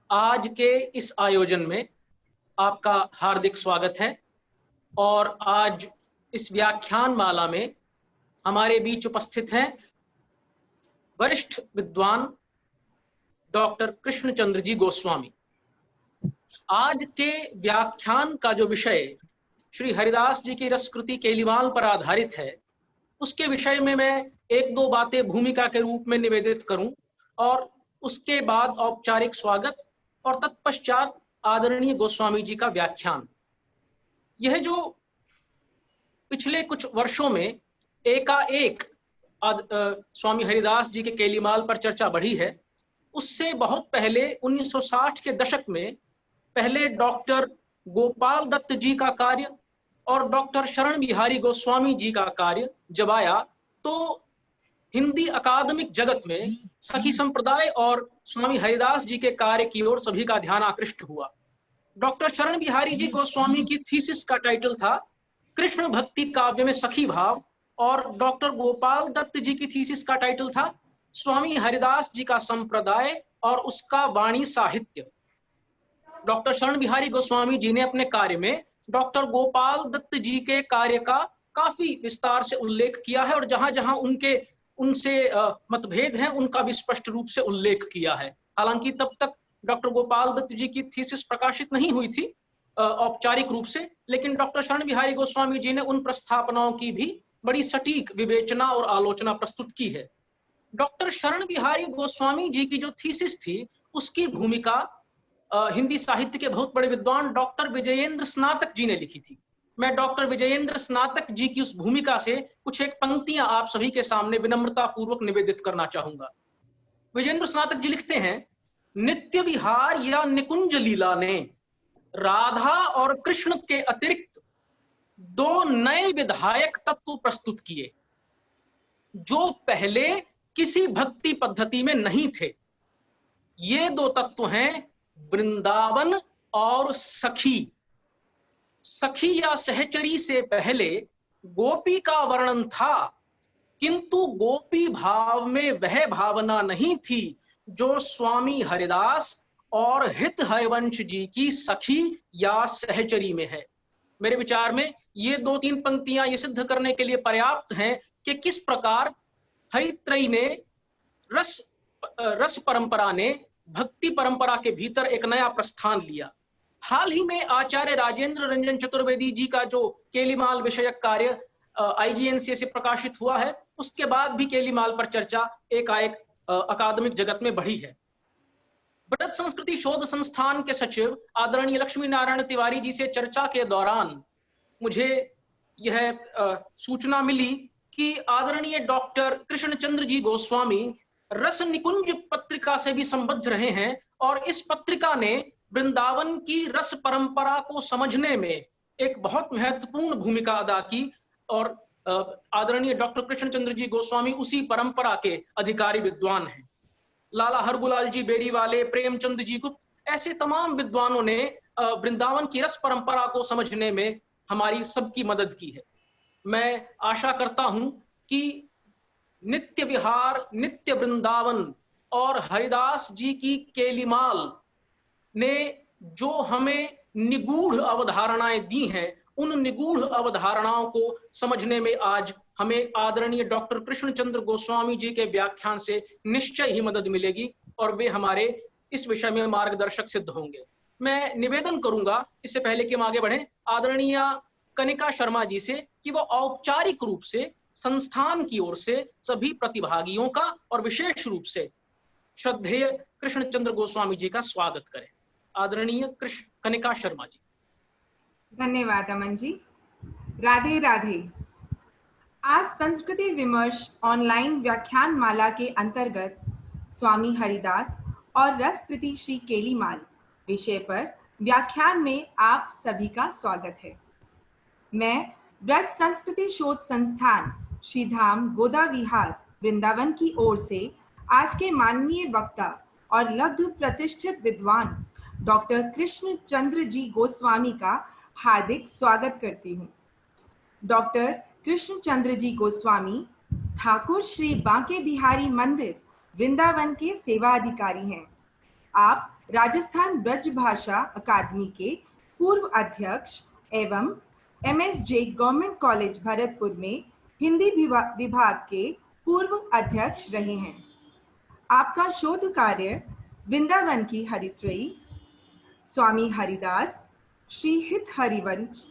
आज के इस आयोजन में आपका हार्दिक स्वागत है। और आज इस व्याख्यान माला में हमारे बीच उपस्थित हैं वरिष्ठ विद्वान डॉक्टर कृष्णचंद्र जी गोस्वामी। आज के व्याख्यान का जो विषय श्री हरिदास जी की रसकृति केलीमाल पर आधारित है, उसके विषय में मैं एक दो बातें भूमिका के रूप में निवेदित करूं और उसके बाद औपचारिक स्वागत और तत्पश्चात आदरणीय गोस्वामी जी का व्याख्यान। यह जो पिछले कुछ वर्षों में एकाएक स्वामी हरिदास जी के केलीमाल पर चर्चा बढ़ी है, उससे बहुत पहले 1960 के दशक में पहले डॉक्टर गोपाल दत्त जी का कार्य और डॉक्टर शरण बिहारी गोस्वामी जी का कार्य जब आया तो हिंदी अकादमिक जगत में सखी संप्रदाय और स्वामी हरिदास जी के कार्य की ओर सभी का ध्यान आकृष्ट हुआ। डॉक्टर शरण बिहारी जी गोस्वामी की थीसिस का टाइटल था कृष्ण भक्ति काव्य में सखी भाव और डॉक्टर गोपाल दत्त जी की थीसिस का टाइटल था स्वामी हरिदास जी का संप्रदाय और उसका वाणी साहित्य। डॉक्टर शरण बिहारी गोस्वामी जी ने अपने कार्य में डॉक्टर गोपाल दत्त जी के कार्य का काफी विस्तार से उल्लेख किया है और जहां जहां उनसे मतभेद हैं उनका भी स्पष्ट रूप से उल्लेख किया है। हालांकि तब तक डॉक्टर गोपाल दत्त जी की थीसिस प्रकाशित नहीं हुई थी औपचारिक रूप से, लेकिन डॉक्टर शरण बिहारी गोस्वामी जी ने उन प्रस्थापनाओं की भी बड़ी सटीक विवेचना और आलोचना प्रस्तुत की है। डॉक्टर शरण बिहारी गोस्वामी जी की जो थीसिस थी उसकी भूमिका हिंदी साहित्य के बहुत बड़े विद्वान डॉक्टर विजयेंद्र स्नातक जी ने लिखी थी। मैं डॉक्टर विजयेंद्र स्नातक जी की उस भूमिका से कुछ एक पंक्तियां आप सभी के सामने विनम्रता पूर्वक निवेदित करना चाहूंगा। विजयेंद्र स्नातक जी लिखते हैं, नित्य विहार या निकुंज लीला ने राधा और कृष्ण के अतिरिक्त दो नए विधायक तत्व प्रस्तुत किए जो पहले किसी भक्ति पद्धति में नहीं थे। ये दो तत्व हैं वृंदावन और सखी। सखी या सहचरी से पहले गोपी का वर्णन था, किंतु गोपी भाव में वह भावना नहीं थी जो स्वामी हरिदास और हित हरिवंश जी की सखी या सहचरी में है। मेरे विचार में ये दो तीन पंक्तियां ये सिद्ध करने के लिए पर्याप्त हैं कि किस प्रकार हरित्रयी ने रस परंपरा ने भक्ति परंपरा के भीतर एक नया प्रस्थान लिया। हाल ही में आचार्य राजेंद्र रंजन चतुर्वेदी जी का जो केलीमाल विषयक कार्य IGNCA से प्रकाशित हुआ है, उसके बाद भी केलीमाल पर चर्चा एकाएक अकादमिक जगत में बढ़ी है। ब्रज संस्कृति शोध संस्थान के सचिव आदरणीय लक्ष्मी नारायण तिवारी जी से चर्चा के दौरान मुझे यह सूचना मिली कि आदरणीय डॉक्टर कृष्णचंद्र जी गोस्वामी रस निकुंज पत्रिका से भी संबद्ध रहे हैं और इस पत्रिका ने वृंदावन की रस परंपरा को समझने में एक बहुत महत्वपूर्ण भूमिका अदा की और आदरणीय डॉक्टर कृष्णचंद्र जी गोस्वामी उसी परंपरा के अधिकारी विद्वान हैं। लाला हरगुलाल जी बेरीवाले, प्रेमचंद जी गुप्त, ऐसे तमाम विद्वानों ने वृंदावन की रस परंपरा को समझने में हमारी सबकी मदद की है। मैं आशा करता हूं कि नित्य विहार, नित्य वृंदावन और हरिदास जी की केलीमाल ने जो हमें निगूढ़ अवधारणाएं दी हैं, उन निगूढ़ अवधारणाओं को समझने में आज हमें आदरणीय डॉक्टर कृष्णचंद्र गोस्वामी जी के व्याख्यान से निश्चय ही मदद मिलेगी और वे हमारे इस विषय में मार्गदर्शक सिद्ध होंगे। मैं निवेदन करूंगा इससे पहले कि हम आगे बढ़ें आदरणीय कनिका शर्मा जी से कि वो औपचारिक रूप से संस्थान की ओर से सभी प्रतिभागियों का और विशेष रूप से श्रद्धेय कृष्णचंद्र गोस्वामी जी का स्वागत करें। आदरणीय कनिका शर्मा जी। धन्यवाद अमन जी। राधे राधे। आज संस्कृति विमर्श ऑनलाइन व्याख्यान माला के अंतर्गत स्वामी हरिदास और रसकृति श्री केलीमाल विषय पर व्याख्यान में आप सभी का स्वागत है। मैं ब्रज संस्कृति शोध संस्थान श्री धाम गोदा विहार वृंदावन की ओर से आज के माननीय वक्ता और लब्ध प्रतिष्ठित विद्वान डॉक्टर कृष्णचंद्र जी गोस्वामी का हार्दिक स्वागत करती हूँ। डॉक्टर कृष्णचंद्र जी गोस्वामी ठाकुर श्री बांके बिहारी मंदिर वृंदावन के सेवा अधिकारी हैं। आप राजस्थान ब्रजभाषा अकादमी के पूर्व अध्यक्ष एवं MSJ गवर्नमेंट कॉलेज भरतपुर में हिंदी विभाग के पूर्व अध्यक्ष रहे हैं। आपका शोध कार्य वृंदावन की हरित्रयी, स्वामी हरिदास, श्री हित हरिवंश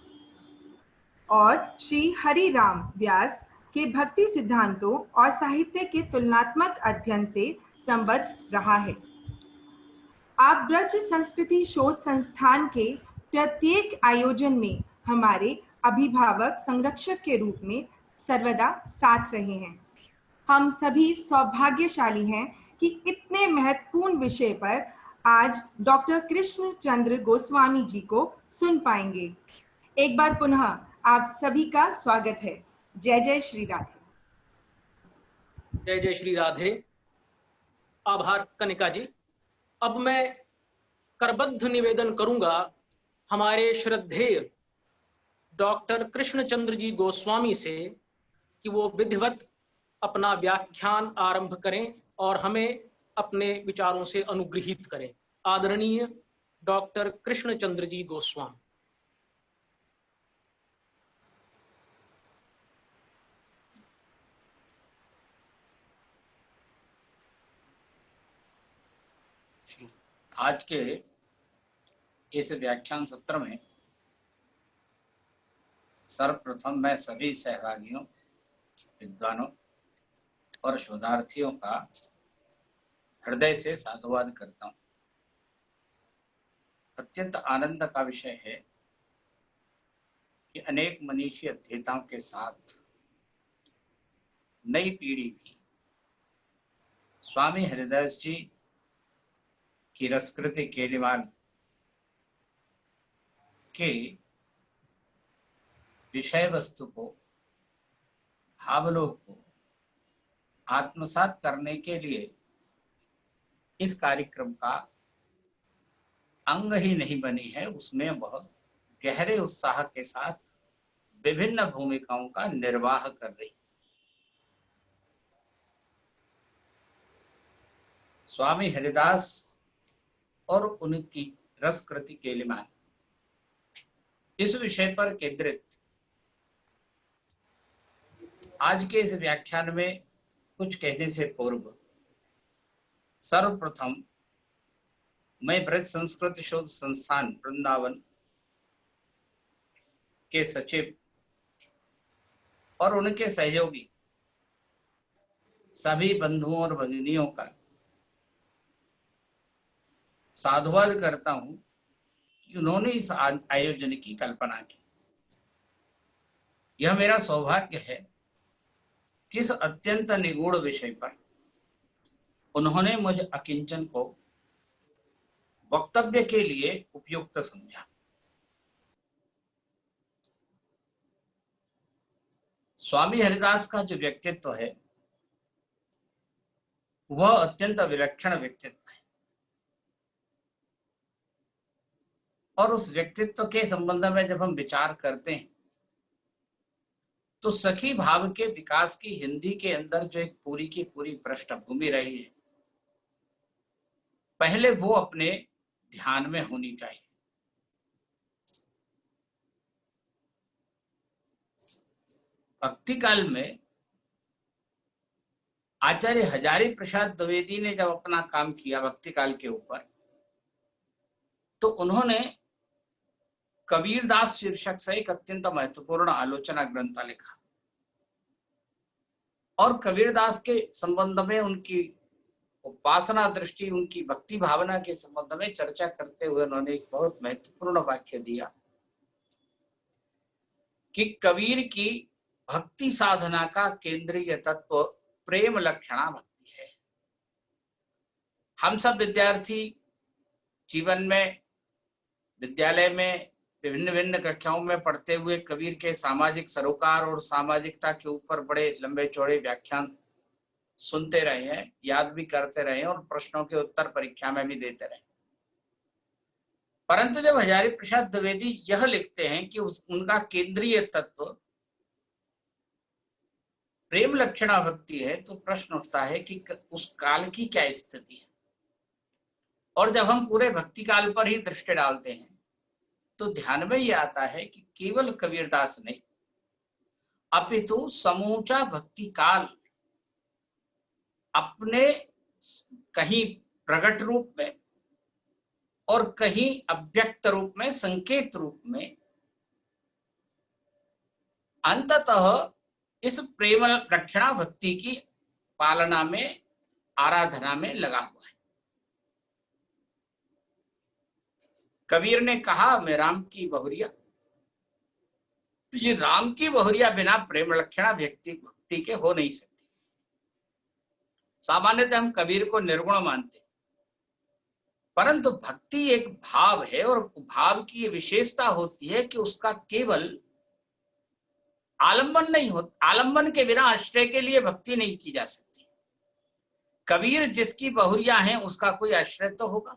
और श्री हरिराम व्यास के भक्ति सिद्धांतों और साहित्य के तुलनात्मक अध्ययन से संबद्ध रहा है। आप ब्रज संस्कृति शोध संस्थान के प्रत्येक आयोजन में हमारे अभिभावक संरक्षक के रूप में सर्वदा साथ रहे हैं। हम सभी सौभाग्यशाली हैं कि इतने महत्वपूर्ण विषय पर आज डॉक्टर कृष्ण चंद्र गोस्वामी जी को सुन पाएंगे। एक बार पुनः आप सभी का स्वागत है। जय जय श्री राधे। जय जय श्री राधे। आभार कनिका जी। अब मैं करबद्ध निवेदन करूंगा हमारे श्रद्धेय डॉक्टर कृष्णचंद्र जी गोस्वामी से कि वो विधिवत अपना व्याख्यान आरंभ करें और हमें अपने विचारों से अनुग्रहित करें। आदरणीय डॉक्टर कृष्णचंद्र जी गोस्वामी। आज के इस व्याख्यान सत्र में सर्वप्रथम मैं सभी सहभागियों, विद्वानों और शोधार्थियों का हृदय से साधुवाद करता हूँ। अत्यंत आनंद का विषय है कि अनेक मनीषी अध्येताओं के साथ नई पीढ़ी भी स्वामी हरिदास जी की रसकृति केलीवाल के विषय वस्तु को, भावलोक को आत्मसात करने के लिए इस कार्यक्रम का अंग ही नहीं बनी है, उसमें बहुत गहरे उत्साह के साथ विभिन्न भूमिकाओं का निर्वाह कर रही। स्वामी हरिदास और उनकी रसकृति केलीवाल इस विषय पर केंद्रित आज के इस व्याख्यान में कुछ कहने से पूर्व सर्वप्रथम मैं ब्रज संस्कृत शोध संस्थान वृंदावन के सचिव और उनके सहयोगी सभी बंधुओं और भगिनियों का साधुवाद करता हूं कि उन्होंने इस आयोजन की कल्पना की। यह मेरा सौभाग्य है कि इस अत्यंत निगूढ़ विषय पर उन्होंने मुझ अकिंचन को वक्तव्य के लिए उपयुक्त समझा। स्वामी हरिदास का जो व्यक्तित्व है वह अत्यंत विलक्षण व्यक्तित्व है और उस व्यक्तित्व के संबंध में जब हम विचार करते हैं तो सखी भाव के विकास की हिंदी के अंदर जो एक पूरी की पूरी पृष्ठभूमि रही है, पहले वो अपने ध्यान में होनी चाहिए। भक्ति काल में आचार्य हजारी प्रसाद द्विवेदी ने जब अपना काम किया भक्ति काल के ऊपर, तो उन्होंने कबीरदास शीर्षक से एक अत्यंत महत्वपूर्ण आलोचना ग्रंथ लिखा और कबीरदास के संबंध में, उनकी उपासना दृष्टि, उनकी भक्ति भावना के संबंध में चर्चा करते हुए उन्होंने एक बहुत महत्वपूर्ण वाक्य दिया कि कबीर की भक्ति साधना का केंद्रीय तत्व प्रेम लक्षणा भक्ति है। हम सब विद्यार्थी जीवन में, विद्यालय में विभिन्न विभिन्न कक्षाओं में पढ़ते हुए कबीर के सामाजिक सरोकार और सामाजिकता के ऊपर बड़े लंबे चौड़े व्याख्यान सुनते रहे हैं, याद भी करते रहे और प्रश्नों के उत्तर परीक्षा में भी देते रहे। परंतु जब हजारी प्रसाद द्विवेदी यह लिखते हैं कि उनका केंद्रीय तत्व प्रेम लक्षणा भक्ति है, तो प्रश्न उठता है कि उस काल की क्या स्थिति है। और जब हम पूरे भक्ति काल पर ही दृष्टि डालते हैं तो ध्यान में ये आता है कि केवल कबीरदास नहीं अपितु समूचा भक्ति काल अपने कहीं प्रकट रूप में और कहीं अव्यक्त रूप में, संकेत रूप में, अंततः इस प्रेम रक्षणा भक्ति की पालना में, आराधना में लगा हुआ है। कबीर ने कहा मैं राम की बहुरिया, तो ये राम की बहुरिया बिना प्रेम लक्षणा भक्ति के हो नहीं सकती। सामान्यतः हम कबीर को निर्गुण मानते, परंतु भक्ति एक भाव है और भाव की विशेषता होती है कि उसका केवल आलंबन नहीं होता, आलंबन के बिना आश्रय के लिए भक्ति नहीं की जा सकती। कबीर जिसकी बहुरिया है उसका कोई आश्रय तो होगा,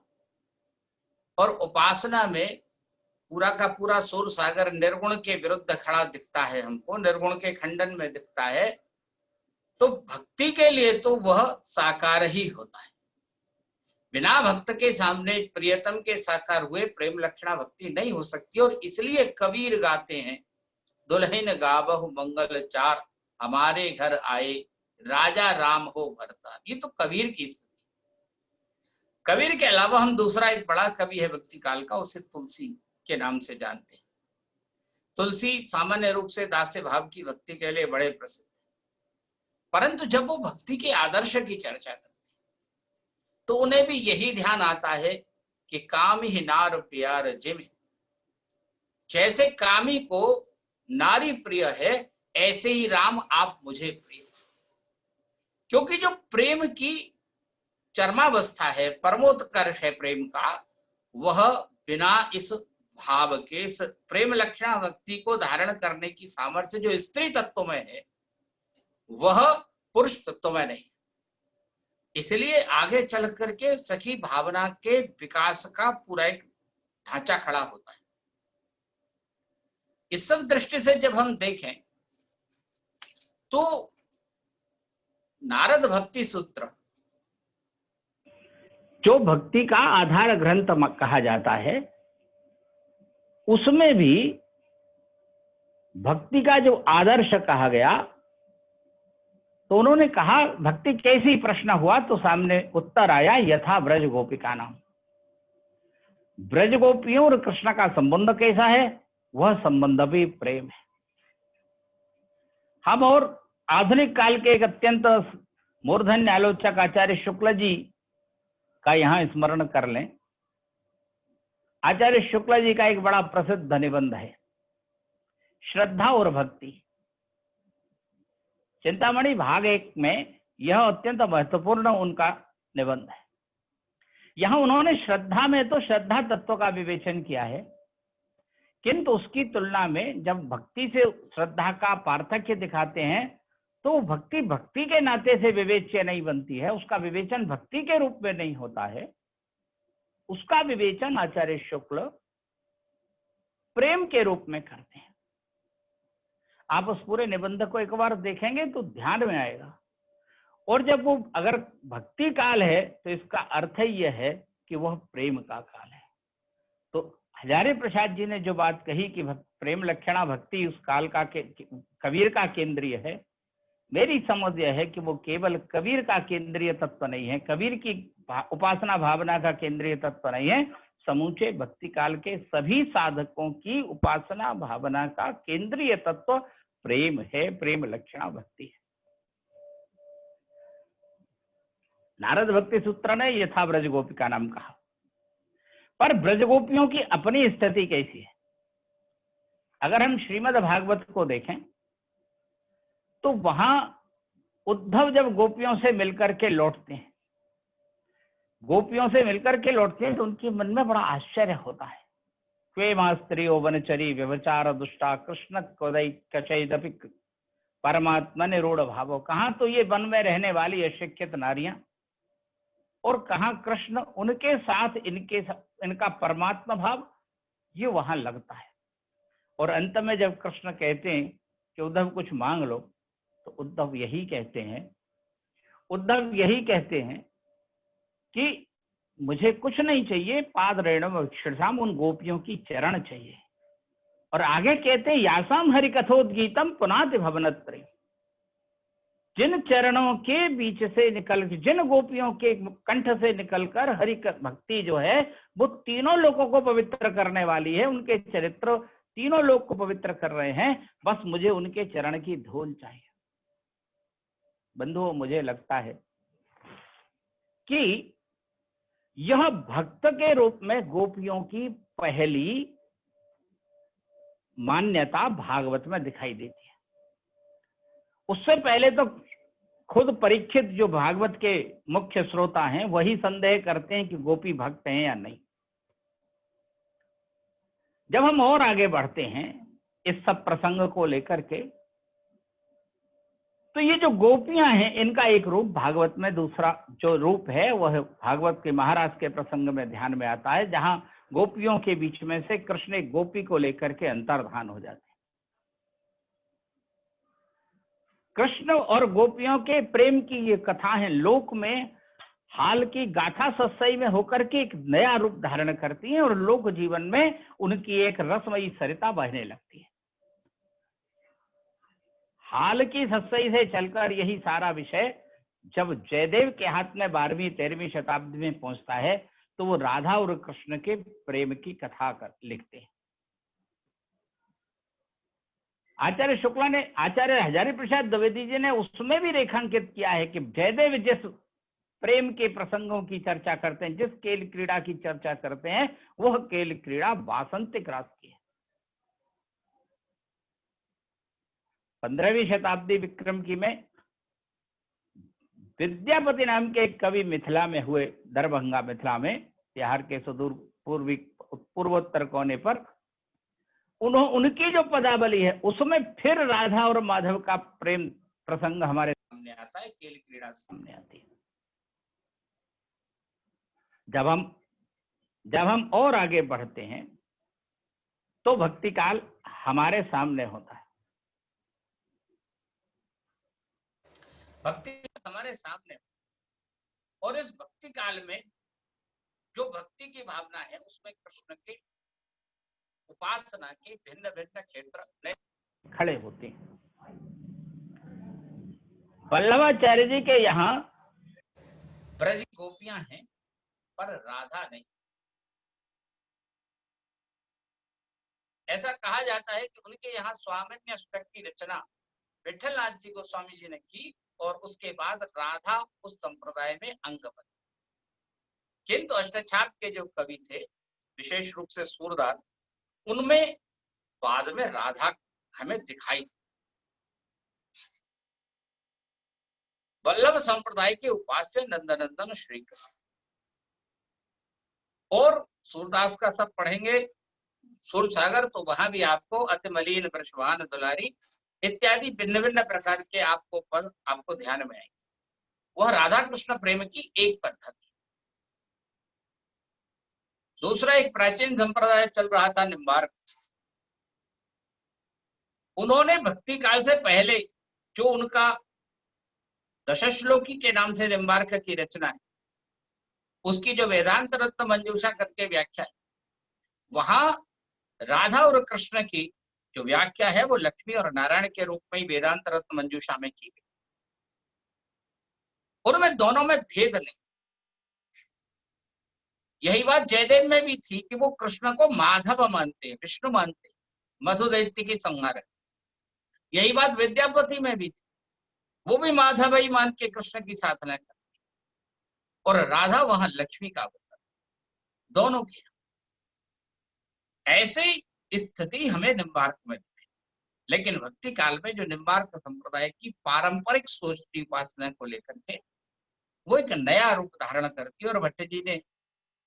और उपासना में पूरा का पूरा सूर सागर निर्गुण के विरुद्ध खड़ा दिखता है, हमको निर्गुण के खंडन में दिखता है, तो भक्ति के लिए तो वह साकार ही होता है। बिना भक्त के सामने प्रियतम के साकार हुए प्रेम लक्षणा भक्ति नहीं हो सकती। और इसलिए कबीर गाते हैं दुल्हन गावहु मंगल चार, हमारे घर आए राजा राम हो भरता। ये तो कबीर की स्थिति। कबीर के अलावा हम दूसरा एक बड़ा कवि है भक्ति काल का, उसे तुलसी के नाम से जानते हैं। तुलसी सामान्य रूप से दास्य भाव की भक्ति के लिए बड़े प्रसिद्ध, परंतु जब वो भक्ति के आदर्श की चर्चा करते तो उन्हें भी यही ध्यान आता है कि काम ही नार प्यार जिम, जैसे कामी को नारी प्रिय है ऐसे ही राम आप मुझे प्रिय। क्योंकि जो प्रेम की चरमावस्था है, परमोत्कर्ष है प्रेम का, वह बिना इस भाव के, इस प्रेम लक्षणा भक्ति को धारण करने की सामर्थ्य जो स्त्री तत्व में है वह पुरुष तत्व में नहीं। इसलिए आगे चल करके सखी भावना के विकास का पूरा एक ढांचा खड़ा होता है। इस सब दृष्टि से जब हम देखें तो नारद भक्ति सूत्र जो भक्ति का आधार ग्रंथ कहा जाता है, उसमें भी भक्ति का जो आदर्श कहा गया, तो उन्होंने कहा भक्ति कैसी, प्रश्न हुआ तो सामने उत्तर आया यथा ब्रज गोपिका नाम। ब्रज गोपियों और कृष्ण का संबंध कैसा है, वह संबंध भी प्रेम है। हम और आधुनिक काल के एक अत्यंत मूर्धन्य आलोचक आचार्य शुक्ल जी का यहाँ स्मरण कर लें। आचार्य शुक्ल जी का एक बड़ा प्रसिद्ध निबंध है श्रद्धा और भक्ति। चिंतामणि भाग 1 में यह अत्यंत महत्वपूर्ण उनका निबंध है। यहाँ उन्होंने श्रद्धा में तो श्रद्धा तत्व का विवेचन किया है, किंतु उसकी तुलना में जब भक्ति से श्रद्धा का पार्थक्य दिखाते हैं तो भक्ति भक्ति के नाते से विवेच्य नहीं बनती है, उसका विवेचन भक्ति के रूप में नहीं होता है। उसका विवेचन आचार्य शुक्ल प्रेम के रूप में करते हैं। आप उस पूरे निबंध को एक बार देखेंगे तो ध्यान में आएगा। और जब वो अगर भक्ति काल है तो इसका अर्थ ही यह है कि वह प्रेम का काल है। तो हजारे प्रसाद जी ने जो बात कही कि प्रेम लक्षणा भक्ति उस काल का कबीर का केंद्रीय है, मेरी समझ यह है कि वो केवल कबीर का केंद्रीय तत्व नहीं है, कबीर की उपासना भावना का केंद्रीय तत्व नहीं है, समूचे भक्ति काल के सभी साधकों की उपासना भावना का केंद्रीय तत्व प्रेम है, प्रेम लक्षणा भक्ति है। नारद भक्ति सूत्र ने यथा ब्रज गोपिका नाम कहा, पर ब्रज गोपियों की अपनी स्थिति कैसी है? अगर हम श्रीमद् भागवत को देखें तो वहां उद्धव जब गोपियों से मिलकर के लौटते हैं, गोपियों से मिलकर के लौटते हैं तो उनके मन में बड़ा आश्चर्य होता है। क्वे मा स्त्रियो वनचरी व्यभिचार दुष्टा कृष्ण कचैदपि परमात्मा निरूढ़ भावो। कहाँ तो ये वन में रहने वाली अशिक्षित नारियां और कहाँ कृष्ण, उनके साथ इनका परमात्मा भाव, ये वहां लगता है। और अंत में जब कृष्ण कहते हैं कि उद्धव कुछ मांग लो, तो उद्धव यही कहते हैं कि मुझे कुछ नहीं चाहिए, पाद रेणुम अक्षरसाम, उन गोपियों की चरण चाहिए। और आगे कहते हैं यासाम हरि कथोद्गीतम पुनाति भवनत्रय, जिन चरणों के बीच से निकल, जिन गोपियों के कंठ से निकलकर हरि भक्ति जो है वो तीनों लोगों को पवित्र करने वाली है, उनके चरित्र तीनों लोग को पवित्र कर रहे हैं, बस मुझे उनके चरण की धूल चाहिए। बंधुओं, मुझे लगता है कि यह भक्त के रूप में गोपियों की पहली मान्यता भागवत में दिखाई देती है। उससे पहले तो खुद परीक्षित जो भागवत के मुख्य श्रोता हैं वही संदेह करते हैं कि गोपी भक्त हैं या नहीं। जब हम और आगे बढ़ते हैं इस सब प्रसंग को लेकर के, तो ये जो गोपियां हैं इनका एक रूप भागवत में, दूसरा जो रूप है वह भागवत के महाराज के प्रसंग में ध्यान में आता है, जहां गोपियों के बीच में से कृष्ण एक गोपी को लेकर के अंतर्धान हो जाते हैं। कृष्ण और गोपियों के प्रेम की ये कथा है, लोक में हाल की गाथा सत्सई में होकर के एक नया रूप धारण करती है और लोक जीवन में उनकी एक रसमयी सरिता बहने लगती है। हाल की सत्सई से चलकर यही सारा विषय जब जयदेव के हाथ में 12वीं 13वीं शताब्दी में पहुंचता है तो वो राधा और कृष्ण के प्रेम की कथा लिखते हैं। आचार्य शुक्ला ने, आचार्य हजारी प्रसाद द्विवेदी जी ने उसमें भी रेखांकित किया है कि जयदेव जिस प्रेम के प्रसंगों की चर्चा करते हैं, जिस खेल क्रीड़ा की चर्चा करते हैं, वह खेल क्रीड़ा वासंतिक रास की है। 15वीं शताब्दी विक्रम की में विद्यापति नाम के एक कवि मिथिला में हुए, दरभंगा मिथिला में, बिहार के सुदूर पूर्वोत्तर कोने पर, उनकी जो पदावली है उसमें फिर राधा और माधव का प्रेम प्रसंग हमारे सामने आता है, खेल क्रीड़ा सामने आती है। जब हम और आगे बढ़ते हैं तो भक्ति काल हमारे सामने होता है। भक्ति हमारे सामने, और इस भक्ति काल में जो भक्ति की भावना है उसमें कृष्ण के उपासना के भिन्न भिन्न क्षेत्र खड़े होते हैं। वल्लभाचार्य जी के यहाँ ब्रज गोपियां हैं पर राधा नहीं। ऐसा कहा जाता है कि उनके यहाँ स्वामिन्य अष्टक की रचना विठलनाथ जी गोस्वामी जी ने की और उसके बाद राधा उस संप्रदाय में अंग बनी। किंतु अष्टछाप के जो कवि थे, विशेष रूप से सूरदास, उनमें बाद में राधा हमें दिखाई। वल्लभ संप्रदाय के उपास्य नंदनंदन श्री कृष्ण, और सूरदास का सब पढ़ेंगे सुर सागर तो वहां भी आपको अति मलिन वृषभान दुलारी इत्यादि भिन्न भिन्न प्रकार के आपको पद आपको ध्यान में आएंगे। वह राधा कृष्ण प्रेम की एक पद्धति। दूसरा एक प्राचीन संप्रदाय चल रहा था निम्बार्क। उन्होंने भक्ति काल से पहले जो उनका दशश्लोकी के नाम से निम्बार्क की रचना है, उसकी जो वेदांत रत्न मंजूषा करके व्याख्या है, वहां राधा और कृष्ण की जो व्याख्या है वो लक्ष्मी और नारायण के रूप में ही वेदांत रत्न मंजूषा में की गई। उनमें दोनों में भेद नहीं। यही बात जयदेव में भी थी कि वो कृष्ण को माधव मानते हैं, विष्णु मानते हैं, मधु दैत्य की संहार। यही बात विद्यापति में भी थी, वो भी माधव ही मान के कृष्ण की साधना करते, और राधा वहां लक्ष्मी का अवतार, दोनों की। ऐसे स्थिति हमें निम्बार्क में मिली। लेकिन भक्ति काल में जो निम्बार्क संप्रदाय की पारंपरिक सोच की उपासना को लेकर के वो एक नया रूप धारण करती है। और भट्ट जी ने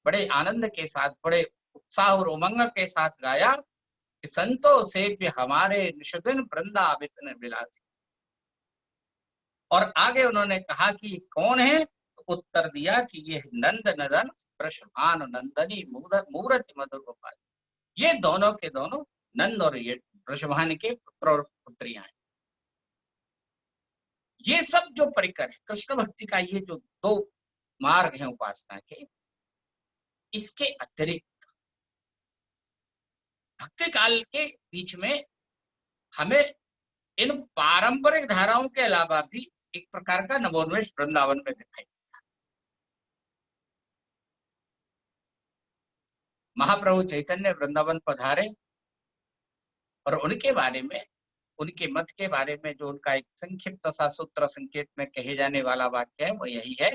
बड़े आनंद के साथ, बड़े उत्साह और उमंग के साथ गाया कि संतो से हमारे निषदिन वृंदावित विलासी। और आगे उन्होंने कहा कि कौन है, तो उत्तर दिया कि ये नंद नदन वृषभान नंदनी मूर्ति मधुर गोपाल। ये दोनों के दोनों नंद और ये वृषभान के पुत्र और पुत्रियां हैं। ये सब जो परिकर है कृष्ण भक्ति का, ये जो दो मार्ग हैं उपासना के, इसके अतिरिक्त भक्ति काल के बीच में हमें इन पारंपरिक धाराओं के अलावा भी एक प्रकार का नवोन्मेष वृंदावन में दिखाई देता। महाप्रभु चैतन्य वृंदावन पधारे और उनके बारे में, उनके मत के बारे में जो उनका एक संक्षिप्त सा सूत्र संकेत में कहे जाने वाला वाक्य है वो यही है,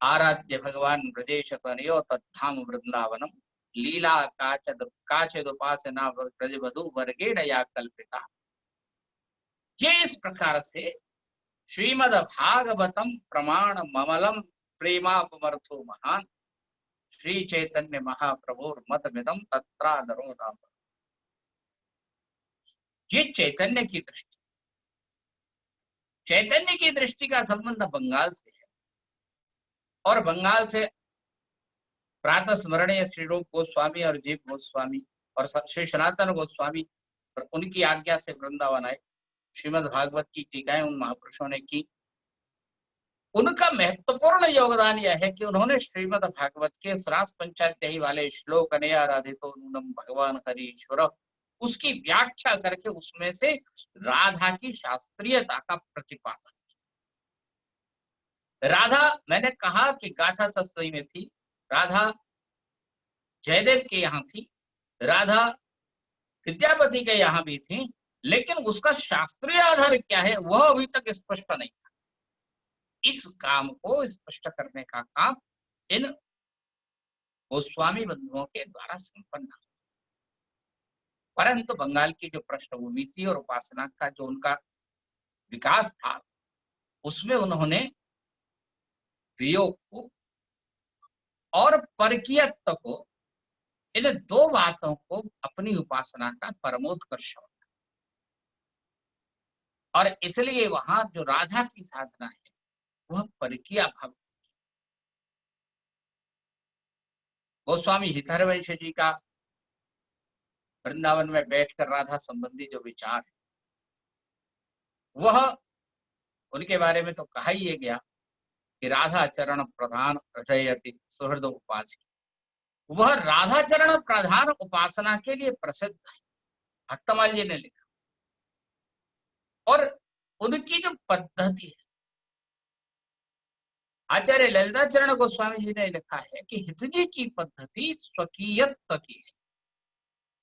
आराध्य भगवान ब्रजेश तनयो तद्धाम वृंदावनम लीला काचिदुपासना ब्रजवधू वर्गेण या कल्पिता। ये इस प्रकार से श्रीमद् भागवतम प्रमाण ममलम प्रेमापमर्थो महान श्री चैतन्य महाप्रभुर मतमिदम तत्रादरो नाम। ये चैतन्य की दृष्टि, चैतन्य की दृष्टि का संबंध बंगाल से है और बंगाल से प्रातः स्मरणीय श्री रूप गोस्वामी और जीव गोस्वामी और श्री सनातन गोस्वामी और उनकी आज्ञा से वृंदावन आए। श्रीमद् भागवत की टीकाएं उन महापुरुषों ने की। उनका महत्वपूर्ण योगदान यह है कि उन्होंने श्रीमद् भागवत के रास पंचाध्यायी वाले श्लोक अनया आराधितो नूनम भगवान हरीश्वर, उसकी व्याख्या करके उसमें से राधा की शास्त्रीयता का प्रतिपादन। राधा, मैंने कहा कि गाथा सप्तमी में थी, राधा जयदेव के यहाँ थी, राधा विद्यापति के यहाँ भी थी, लेकिन उसका शास्त्रीय आधार क्या है वह अभी तक स्पष्ट नहीं था। इस काम को स्पष्ट करने का काम इन गोस्वामी बंधुओं के द्वारा संपन्न हुआ। परंतु बंगाल की जो पृष्ठभूमि थी और उपासना का जो उनका विकास था, उसमें उन्होंने वियोग को और परकीयत्व को, इन दो बातों को अपनी उपासना का परमोत्कर्ष होता, और इसलिए वहां जो राधा की साधना है वह परकीय भाव। गोस्वामी हितहरवंश जी का वृंदावन में बैठकर राधा संबंधी जो विचार है वह, उनके बारे में तो कहा ही गया कि राधा चरण प्रधान हृदयति सुहृद उपासक, वह राधा चरण प्रधान उपासना के लिए प्रसिद्ध है, भक्तमाल जी ने लिखा। और उनकी जो पद्धति है, आचार्य ललिताचरण गोस्वामी जी ने लिखा है कि हितजी की पद्धति स्वकीयत्व की है।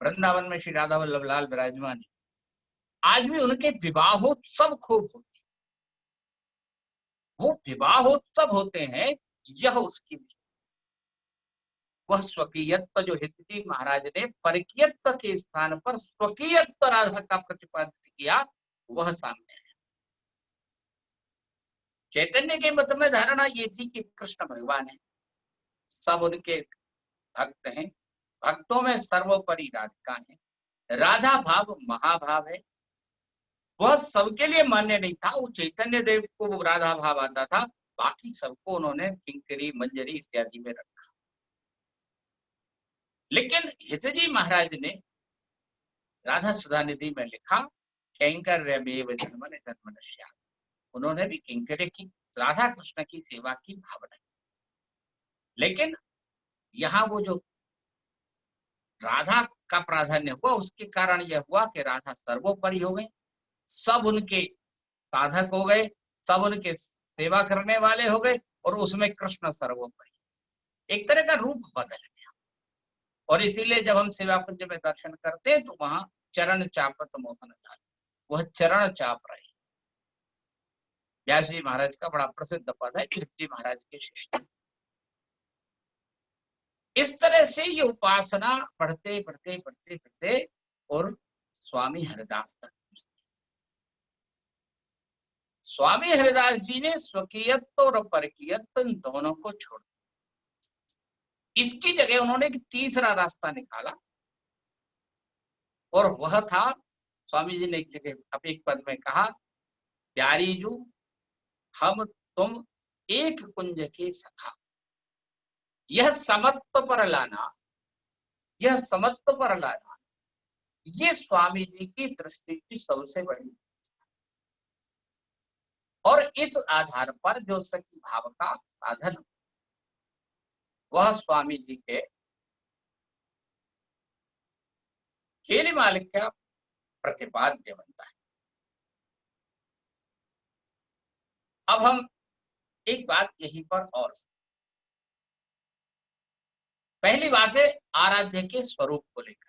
वृंदावन में श्री राधा वल्लभ लाल विराजमान है, आज भी उनके विवाहोत्सव खूब होते हैं, वो विवाहोत्सव होते हैं, यह उसकी वह स्वकीयत्व जो हितजी महाराज ने परकीयत्व के स्थान पर स्वकीयत्व राधा का प्रतिपादित किया, वह सामने है। चैतन्य के मत में धारणा ये थी कि कृष्ण भगवान है, सब उनके भक्त हैं, भक्तों में सर्वोपरि राधिका है, राधा भाव महाभाव है, वह सबके लिए मान्य नहीं था। वो चैतन्य देव को वो राधा भाव आता था, बाकी सबको उन्होंने किंकरी मंजरी इत्यादि में रखा। लेकिन हितजी महाराज ने राधा सुधानिधि में लिखा कैंकर्यमेव जन्मने जन्मनश्यात्, उन्होंने भी किंकर्य की, राधा कृष्ण की सेवा की भावना। लेकिन यहाँ वो जो राधा का प्राधान्य हुआ, उसके कारण यह हुआ कि राधा सर्वोपरि हो गए, सब उनके साधक हो गए, सब उनके सेवा करने वाले हो गए, और उसमें कृष्ण सर्वोपरि, एक तरह का रूप बदल गया। और इसीलिए जब हम सेवा कुंज में दर्शन करते हैं तो वहां चरण चापत मोहन लाल, वह चरण चाप रहे। व्यास जी महाराज का बड़ा प्रसिद्ध पद है, जी महाराज के शिष्य। इस तरह से ये उपासना बढ़ते बढ़ते बढ़ते बढ़ते और स्वामी हरिदास तक। स्वामी हरिदास जी ने स्वकीयत्व और परकीयत्व दोनों को छोड़, इसकी जगह उन्होंने एक तीसरा रास्ता निकाला, और वह था, स्वामी जी ने एक जगह एक पद में कहा, प्यारी जू हम तुम एक कुंज के सखा, यह समत्व पर लाना, यह समत्व पर लाना, ये स्वामी जी की दृष्टि की सबसे बड़ी, और इस आधार पर जो सखी भाव का साधन, वह स्वामी जी के केलिमाल का प्रतिपाद्य बनता है। अब हम एक बात यहीं पर और, पहली बात है आराध्य के स्वरूप को लेकर।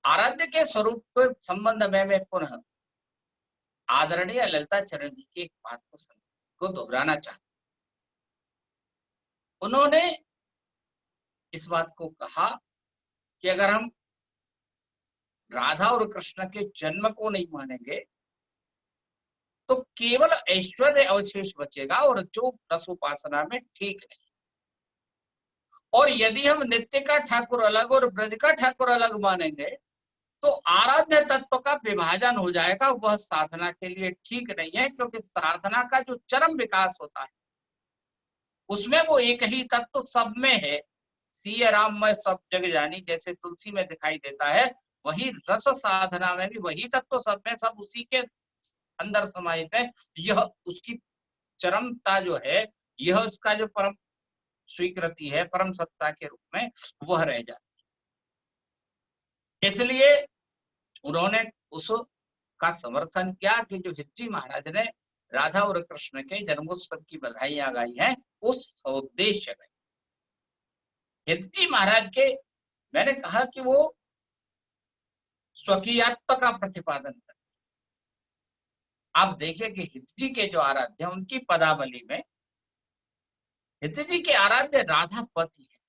आराध्य के स्वरूप के संबंध में मैं पुनः आदरणीय ललिता चरण जी की एक बात को दोहराना चाहता हूं। उन्होंने इस बात को कहा कि अगर हम राधा और कृष्ण के जन्म को नहीं मानेंगे तो केवल ऐश्वर्य अवशेष बचेगा और जो रस उपासना में ठीक नहीं। और यदि हम नित्य का ठाकुर अलग और ब्रज का ठाकुर अलग मानेंगे तो आराध्य तत्व का विभाजन हो जाएगा, वह साधना के लिए ठीक नहीं है। क्योंकि साधना का जो चरम विकास होता है उसमें वो एक ही तत्व सब में है। सिय राम में सब जग जानी, जैसे तुलसी में दिखाई देता है, वही रस साधना में भी वही तत्व सब में, सब उसी के अंदर समाहित है। यह उसकी चरमता जो है, यह उसका जो परम स्वीकृति है परम सत्ता के रूप में, वह रह जाती है। इसलिए उन्होंने उसका समर्थन किया कि जो हिज्जी महाराज ने राधा और कृष्ण के जन्मोत्सव की बधाइयां गाई हैं उस उद्देश्य में। हिज्जी महाराज के, मैंने कहा कि वो स्वकीयत्व का प्रतिपादन करते। आप देखिए कि हिज्जी के जो आराध्य, उनकी पदावली में हिज्जी के आराध्य राधा पति है।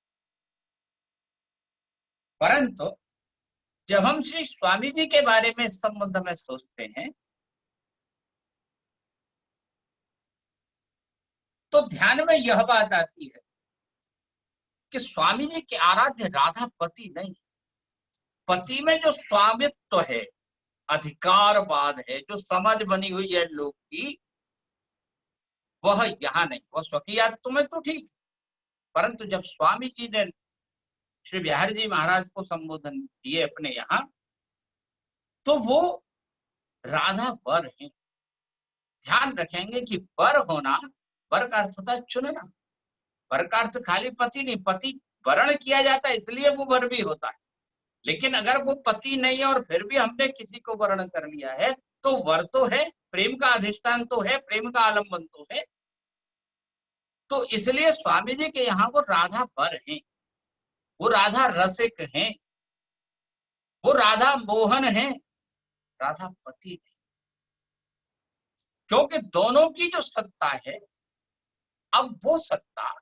परंतु जब हम श्री स्वामी जी के बारे में इस संबंध में सोचते हैं तो ध्यान में यह बात आती है कि स्वामी जी के आराध्य राधा पति नहीं, पति में जो स्वामित्व है, अधिकारवाद है, जो समझ बनी हुई है लोग की, वह यहाँ नहीं। वह स्वकीयत्व में तो ठीक, परंतु जब स्वामी जी ने श्री बिहारी जी महाराज को संबोधन किए अपने यहाँ, तो वो राधा वर है। ध्यान रखेंगे कि वर होना, वर का अर्थ होता है चुनना। वर का अर्थ खाली पति नहीं, पति वर्ण किया जाता है इसलिए वो वर भी होता है। लेकिन अगर वो पति नहीं है और फिर भी हमने किसी को वर्ण कर लिया है तो वर तो है, प्रेम का अधिष्ठान तो है, प्रेम का आलम्बन तो है। तो इसलिए स्वामी जी के यहाँ वो राधा वर हैं, वो राधा रसिक हैं, वो राधा मोहन हैं, राधा पति नहीं। क्योंकि दोनों की जो सत्ता है, अब वो सत्ता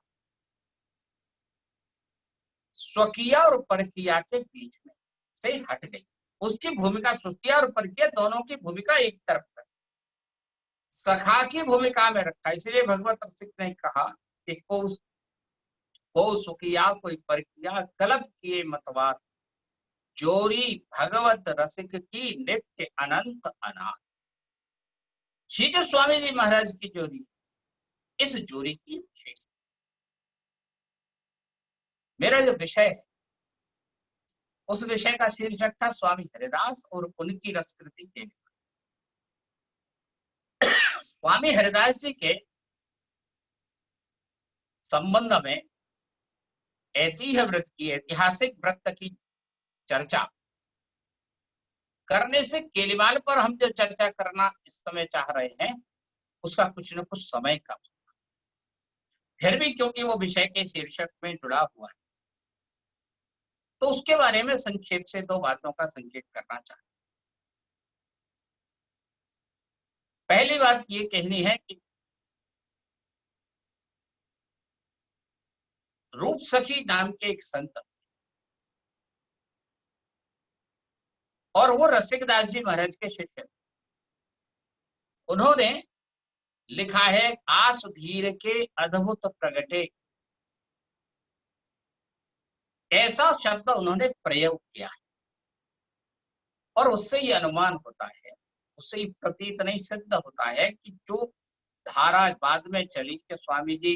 स्वकीय और परकीय के बीच में से हट गई। उसकी भूमिका स्वकीय और परकीय दोनों की भूमिका एक तरफ है, सखा की भूमिका में रखा। इसलिए भगवत रसिक ने कहा कि को सुखिया कोई परकिया, कलप किए मतवार, जोरी भगवत रसिक की नित्य अनंत अनाथ। श्री जो स्वामी जी महाराज की जोड़ी, इस जोड़ी की विशेषता, मेरा जो विषय है उस विषय का शीर्षक था स्वामी हरिदास और उनकी रसकृति के। स्वामी हरिदास जी के संबंध में ऐतिह्य व्रत की, ऐतिहासिक व्रत की चर्चा करने से केलिमाल पर हम जो चर्चा करना इस समय चाह रहे हैं उसका कुछ न कुछ समय का, फिर भी क्योंकि वो विषय के शीर्षक में जुड़ा हुआ है तो उसके बारे में संक्षेप से दो बातों का संकेत करना चाहते। पहली बात ये कहनी है कि रूप सखी नाम के एक संत और वो रसिकदास जी महाराज के शिष्य, उन्होंने लिखा है आस धीर के अद्भुत प्रगटे, ऐसा शब्द उन्होंने प्रयोग किया है। और उससे ये अनुमान होता है, उससे ही प्रतीत नहीं सिद्ध होता है कि जो धारा बाद में चली कि स्वामी जी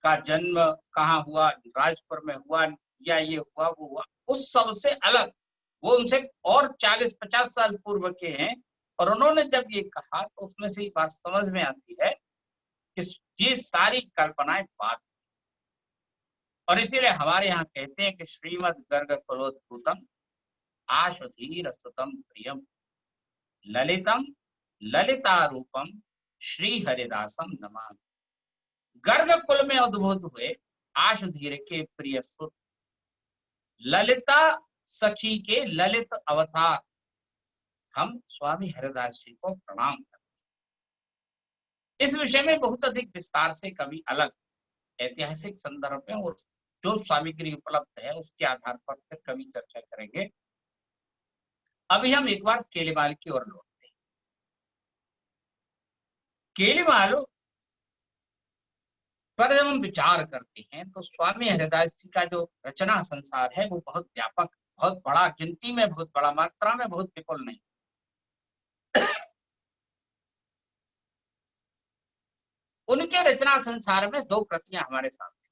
का जन्म कहाँ हुआ, राजपुर में हुआ या ये हुआ वो हुआ, उस सब से अलग वो उनसे और 40-50 साल पूर्व के हैं। और उन्होंने जब ये कहा तो उसमें से बात समझ में आती है कि ये सारी कल्पनाएं बात, और इसीलिए हमारे यहाँ कहते हैं कि श्रीमद् गर्ग कुलोद्भूतम आशुधीर सुतम प्रियम ललितम ललितारूपम श्री हरिदासम नमामि। गर्ग कुल में उद्भूत हुए आशुधीर के प्रिय सुत, ललिता सखी के ललित अवतार हम स्वामी हरिदास जी को प्रणाम करते हैं। इस विषय में बहुत अधिक विस्तार से कभी अलग ऐतिहासिक संदर्भ में और जो सामग्री उपलब्ध है उसके आधार पर फिर कभी चर्चा करेंगे। अभी हम एक बार केलीमाल की ओर लौटते हैं। केलीमाल पर जब हम विचार करते हैं तो स्वामी हरिदास जी का जो रचना संसार है वो बहुत व्यापक, बहुत बड़ा, गिनती में बहुत बड़ा, मात्रा में बहुत विपुल नहीं। उनके रचना संसार में दो प्रतियां हमारे सामने,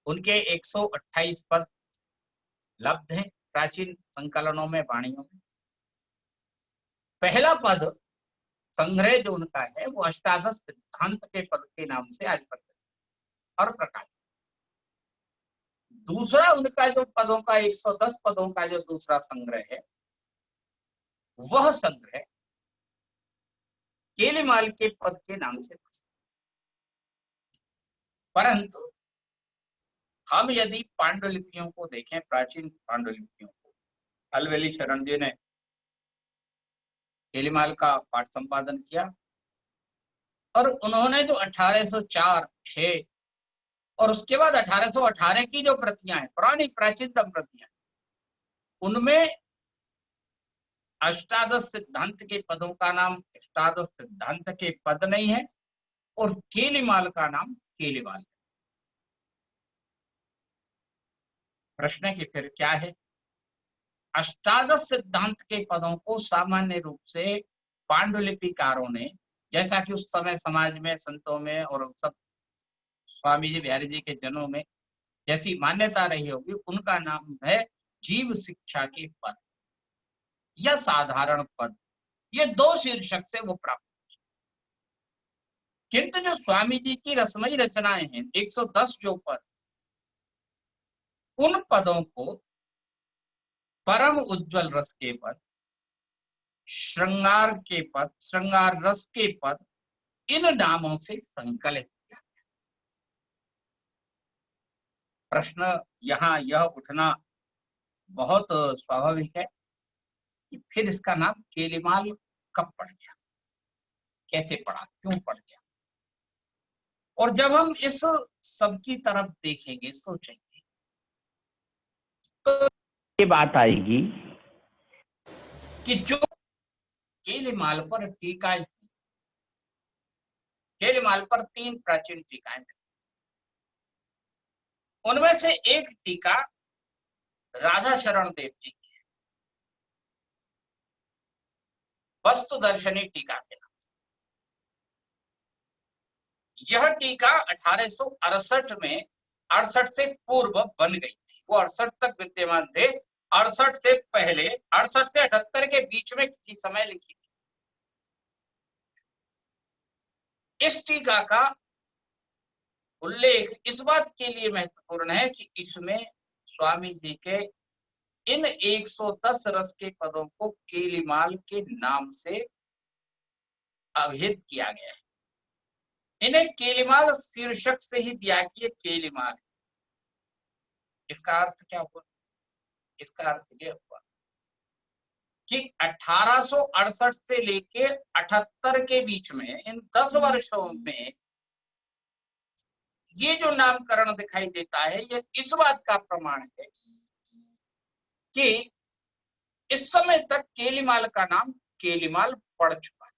उनके 128 पद लब्ध हैं प्राचीन संकलनों में, वाणियों में। पहला पद संग्रह जो उनका है वो अष्टादश सिद्धांत के पद के नाम से आज प्रचलित और प्रकाशित। दूसरा उनका जो पदों का 110 पदों का जो दूसरा संग्रह है वह संग्रह केलीमाल के पद के नाम से। परंतु हम यदि पांडुलिपियों को देखें, प्राचीन पांडुलिपियों को, अलवेली शरण जी ने केलीमाल का पाठ संपादन किया और उन्होंने जो 1804-6 और उसके बाद 1818 की जो प्रतियां हैं, पुरानी प्राचीनतम प्रतियां, उनमें अष्टादश सिद्धांत के पदों का नाम अष्टादश सिद्धांत के पद नहीं है और केलीमाल का नाम केलीमाल है। प्रश्न की फिर क्या है? अष्टादश सिद्धांत के पदों को सामान्य रूप से पांडुलिपिकारों ने, जैसा कि उस समय समाज में, संतों में और सब स्वामी जी बिहारी जी के जनों में जैसी मान्यता रही होगी, उनका नाम है जीव शिक्षा के पद या साधारण पद। ये दो शीर्षक से वो प्राप्त। किंतु जो स्वामी जी की रसमयी रचनाएं हैं, 110 जो पद, उन पदों को परम उज्जवल रस के पद, श्रृंगार के पद, श्रृंगार रस के पद, इन नामों से संकलित किया। प्रश्न यहाँ यह उठना बहुत स्वाभाविक है कि फिर इसका नाम केलीमाल कब पड़ गया, कैसे पड़ा, क्यों पड़ गया? और जब हम इस सब की तरफ देखेंगे, सोचेंगे, तो ये बात आएगी कि जो केलीमाल पर टीका, केलीमाल पर 3 प्राचीन टीकाएं, उनमें से एक टीका राधा शरण देव जी की है, वस्तु दर्शनी टीका के नाम से। यह टीका 1868 में 68 से पूर्व बन गई थी, वो 68 तक विद्यमान थे। 68 से पहले, 68 से 78 के बीच में किसी समय लिखी थी। इस टीका का उल्लेख इस बात के लिए महत्वपूर्ण है कि इसमें स्वामी जी के इन 110 रस के पदों को केलीमाल के नाम से अभिहित किया गया है। इन्हें केलीमाल शीर्षक से ही दिया कि ये केलीमाल। इसका अर्थ क्या हुआ? इसका अर्थ यह हुआ कि 1868 से लेकर 78 के बीच में, इन 10 वर्षों में ये जो नामकरण दिखाई देता है, ये इस बात का प्रमाण है कि इस समय तक केलीमाल का नाम केलीमाल पड़ चुका है।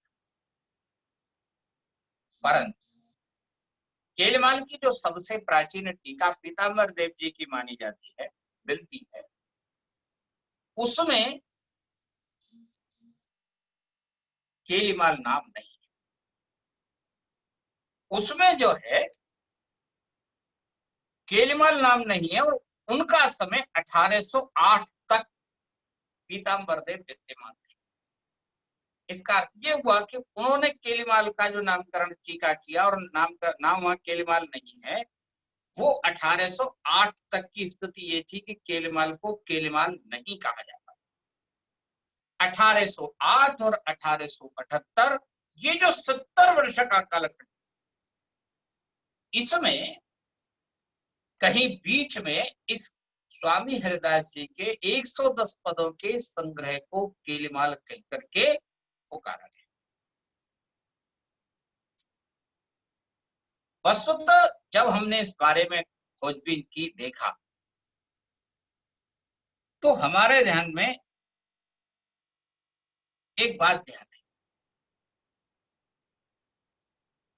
परंतु केलीमाल की जो सबसे प्राचीन टीका पीताम्बर देव जी की मानी जाती है, मिलती है, उसमें केलीमाल नाम नहीं है। उसमें जो है केलीमाल नाम नहीं है और उनका समय 1808 तक पीताम्बर देव विद्यमान थे। इसका अर्थ ये हुआ कि उन्होंने केलीमाल का जो नामकरण टीका किया और नाम वहां केलीमाल नहीं है, वो 1808 तक की स्थिति ये थी कि केलीमाल को केलीमाल नहीं कहा जाता। 1808 और 1878 ये जो 70 वर्ष का कालखंड, इसमें कहीं बीच में इस स्वामी हरिदास जी के 110 पदों के संग्रह को केलीमाल कह करके पुकारा गया। वस्तुतः जब हमने इस बारे में खोजबीन की, देखा, तो हमारे ध्यान में एक बात ध्यान है।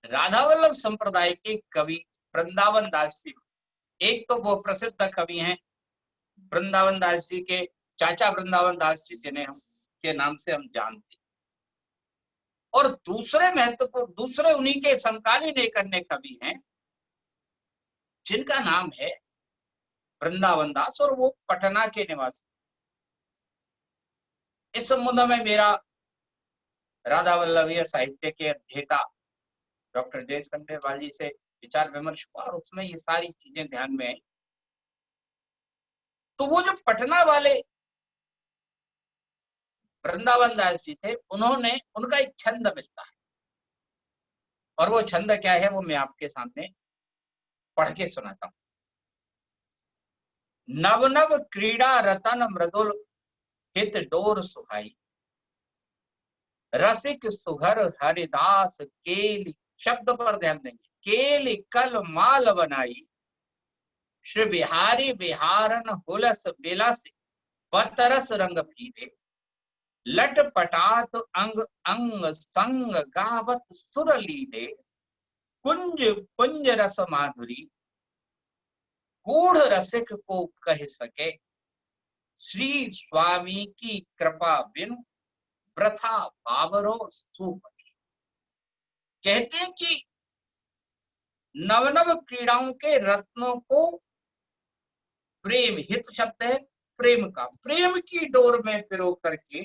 राधा वल्लभ संप्रदाय के कवि वृंदावन दास जी, एक तो वो प्रसिद्ध कवि हैं वृंदावन दास जी के चाचा वृंदावन दास जी, जिन्हें हम के नाम से हम जानते, और दूसरे महत्वपूर्ण, दूसरे उन्हीं के समकालीन एक अन्य कवि हैं जिनका नाम है वृंदावन दास, और वो पटना के निवासी। इस संबंध में मेरा राधा वल्लभीय साहित्य के अध्येता डॉक्टर जयेश खंडेलवाल जी से विचार विमर्श हुआ और उसमें ये सारी चीजें ध्यान में आई। तो वो जो पटना वाले वृंदावन दास जी थे, उन्होंने, उनका एक छंद मिलता है, और वो छंद क्या है वो मैं आपके सामने पढ़ के सुनाता हूं। नव नव क्रीड़ा रतन मृदुल हित डोर सुहाई, रसिक सुघर हरिदास केली, शब्द पर ध्यान देंगे, केली कल माल बनाई, श्री बिहारी बिहारन हुलस बिलस बतरस रंग पीरे, लट पटात अंग अंग संग गावत सुर लीले, कुंज पुंज रस माधुरी, गूढ़ रसिक को कह सके, श्री स्वामी की कृपा बिनु प्रथा बाबरो सुपति। कहते हैं कि नवनव क्रीड़ाओं के रत्नों को प्रेम, हित शब्द है प्रेम का, प्रेम की डोर में पिरो करके,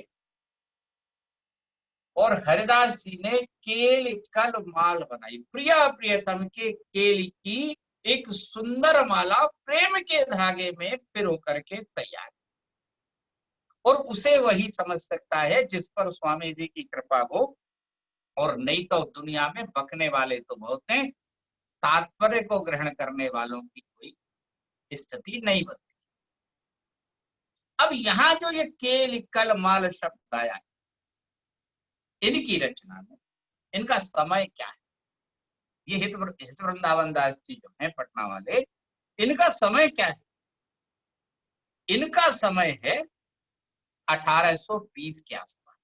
और हरिदास जी ने केल कल माल बनाई, प्रिया प्रियतम के केल की एक सुंदर माला प्रेम के धागे में पिरो करके तैयार, और उसे वही समझ सकता है जिस पर स्वामी जी की कृपा हो, और नहीं तो दुनिया में बकने वाले तो बहुत हैं, तात्पर्य को ग्रहण करने वालों की कोई स्थिति नहीं बनती। अब यहाँ जो ये केल कल माल शब्द आया है, इनकी रचना में इनका समय क्या है? ये हित वृंदावन दास जी जो है पटना वाले, इनका समय क्या है? इनका समय है 1820 के आसपास।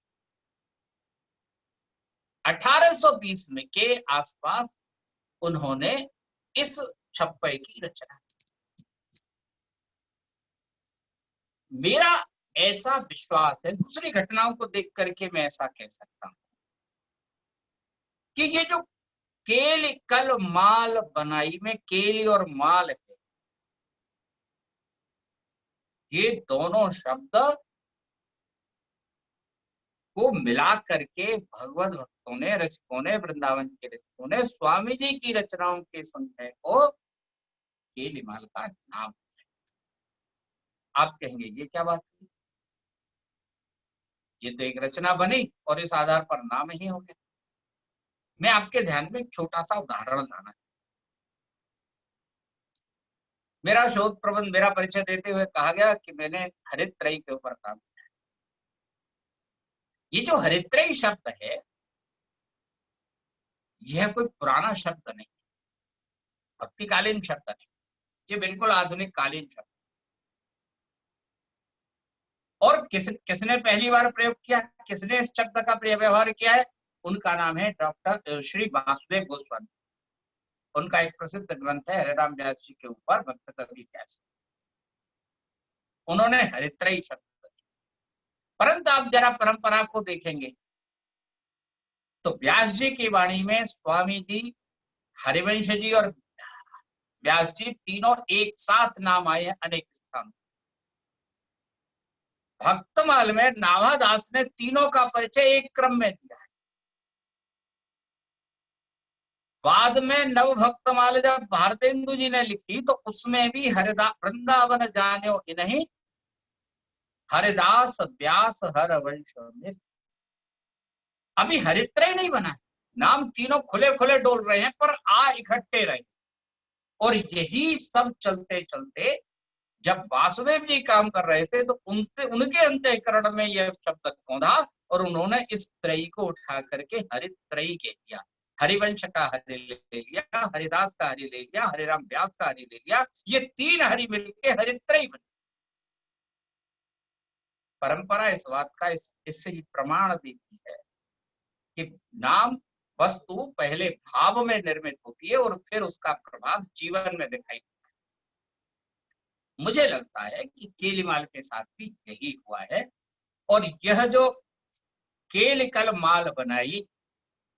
1820 में के आसपास उन्होंने इस छप्पे की रचना। मेरा ऐसा विश्वास है, दूसरी घटनाओं को देख करके मैं ऐसा कह सकता हूं कि ये जो केल कल माल बनाई में केली और माल है, ये दोनों शब्द को मिला करके भगवत भक्तों ने, रसिकों ने, वृंदावन के रसिकों ने स्वामी जी की रचनाओं के संग्रह को केलीमाल का नाम है। आप कहेंगे ये क्या बात है? ये तो एक रचना बनी और इस आधार पर नाम ही हो गया। मैं आपके ध्यान में एक छोटा सा उदाहरण लाना है। मेरा शोध प्रबंध, मेरा परिचय देते हुए कहा गया कि मैंने हरित्रयी के ऊपर काम किया। ये जो हरित्रयी शब्द है, यह कोई पुराना शब्द नहीं, भक्तिकालीन शब्द नहीं, ये बिल्कुल आधुनिक कालीन शब्द। और किसने पहली बार प्रयोग किया, किसने इस शब्द का व्यवहार किया है? उनका नाम है डॉक्टर श्री वासुदेव गोस्वामी। उनका एक प्रसिद्ध ग्रंथ है हरिराम व्यास जी के ऊपर भक्त कवि कैसे, उन्होंने हरित्रयी शब्द। परंतु आप जरा परंपरा को देखेंगे तो व्यास जी की वाणी में स्वामी जी, हरिवंश जी और व्यास जी तीनों एक साथ नाम आए हैं अनेक स्थान। भक्तमाल में नाभादास ने तीनों का परिचय एक क्रम में दिया है। बाद में नव भक्तमाल जब भारतेंदु जी ने लिखी तो उसमें भी हरिदास वृंदावन जान्यो इन्हीं हरिदास व्यास हर वंश में। अभी हरित्रय नहीं बना है, नाम तीनों खुले खुले डोल रहे हैं पर आ इकट्ठे रहे। और यही सब चलते चलते जब वासुदेव जी काम कर रहे थे तो उनके अंतःकरण में यह शब्द खोदा और उन्होंने इस त्रयी को उठा करके हरित्रयी कह दिया। हरिवंश का हरि ले लिया, हरिदास का हरि ले लिया, हरिराम व्यास का हरि ले लिया, ये तीन हरि मिलके हरित्रयी बने। परंपरा इस बात का इससे ही प्रमाण देती है कि नाम वस्तु पहले भाव में निर्मित होती है और फिर उसका प्रभाव जीवन में दिखाई देता है। मुझे लगता है कि केलिमाल के साथ भी यही हुआ है। और यह जो केलिकल माल बनाई,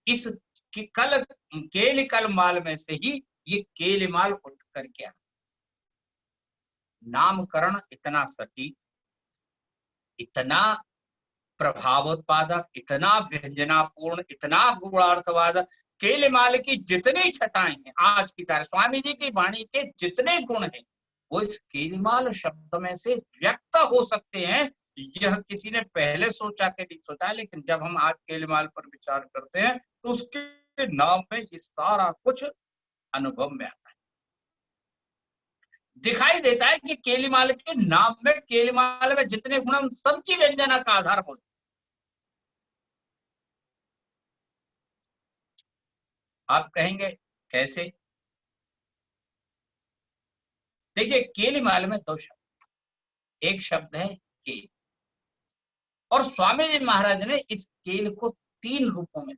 इस केलिकल माल में से ही ये केलिमाल उठ करके आया। नामकरण इतना सटीक, इतना प्रभावोत्पादक, इतना व्यंजनापूर्ण, इतना गुणार्थवादक। केलिमाल की जितनी छटाएं हैं आज की तारीख, स्वामी जी की वाणी के जितने गुण हैं वो इस केलिमाल शब्द में से व्यक्त हो सकते हैं। यह किसी ने पहले सोचा के नहीं सोचा, लेकिन जब हम आज केलिमाल पर विचार करते हैं तो उसके नाम में ये सारा कुछ अनुभव में आता है, दिखाई देता है कि केलिमाल के नाम में, केलिमाल में जितने गुण सबकी व्यंजना का आधार होता है। आप कहेंगे कैसे? देखिए, केलिमाल में दो शब्द, एक शब्द है केल, और स्वामी जी महाराज ने इस केल को तीन रूपों में,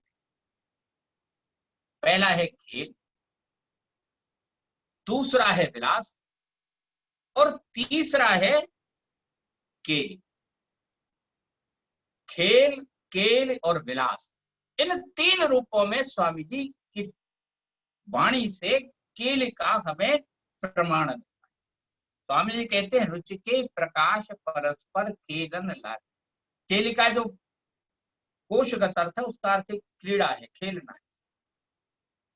पहला है खेल, दूसरा है विलास और तीसरा है केल। खेल, केल और विलास, इन तीन रूपों में स्वामी जी की वाणी से केल का हमें प्रमाण मिलता है। स्वामी जी कहते हैं रुचि के प्रकाश परस्पर केलन लागे। केल का जो कोशगत अर्थ है उसका अर्थ क्रीड़ा है, खेलना है,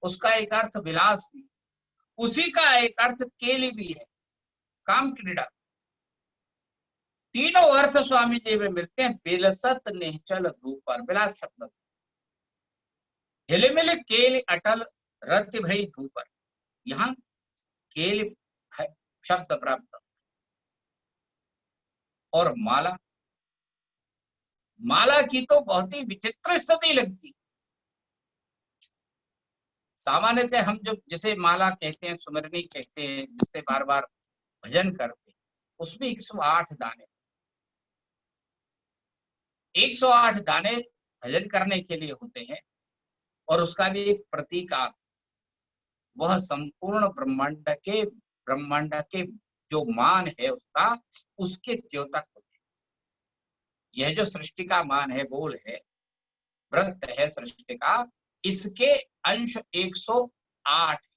उसका एक अर्थ विलास भी, उसी का एक अर्थ केली भी है, काम क्रीड़ा। तीनों अर्थ स्वामी जी में मिलते हैं। बेलसत निश्चल धूपर, विलास शब्द, हिलमिल केल अटल रति भई धूपर, यहाँ केल शब्द प्राप्त। और माला, माला की तो बहुत ही विचित्र स्थिति लगती। सामान्यतः हम जो जिसे माला कहते हैं, सुमरनी कहते हैं, जिससे बार बार भजन करते हैं, उसमें 108 दाने, 108 दाने भजन करने के लिए होते हैं। और उसका भी एक प्रतीक, वह संपूर्ण ब्रह्मांड के जो मान है उसका, उसके द्योतक होते हैं। यह जो सृष्टि का मान है, गोल है, वृत्त है सृष्टि का, इसके अंश 108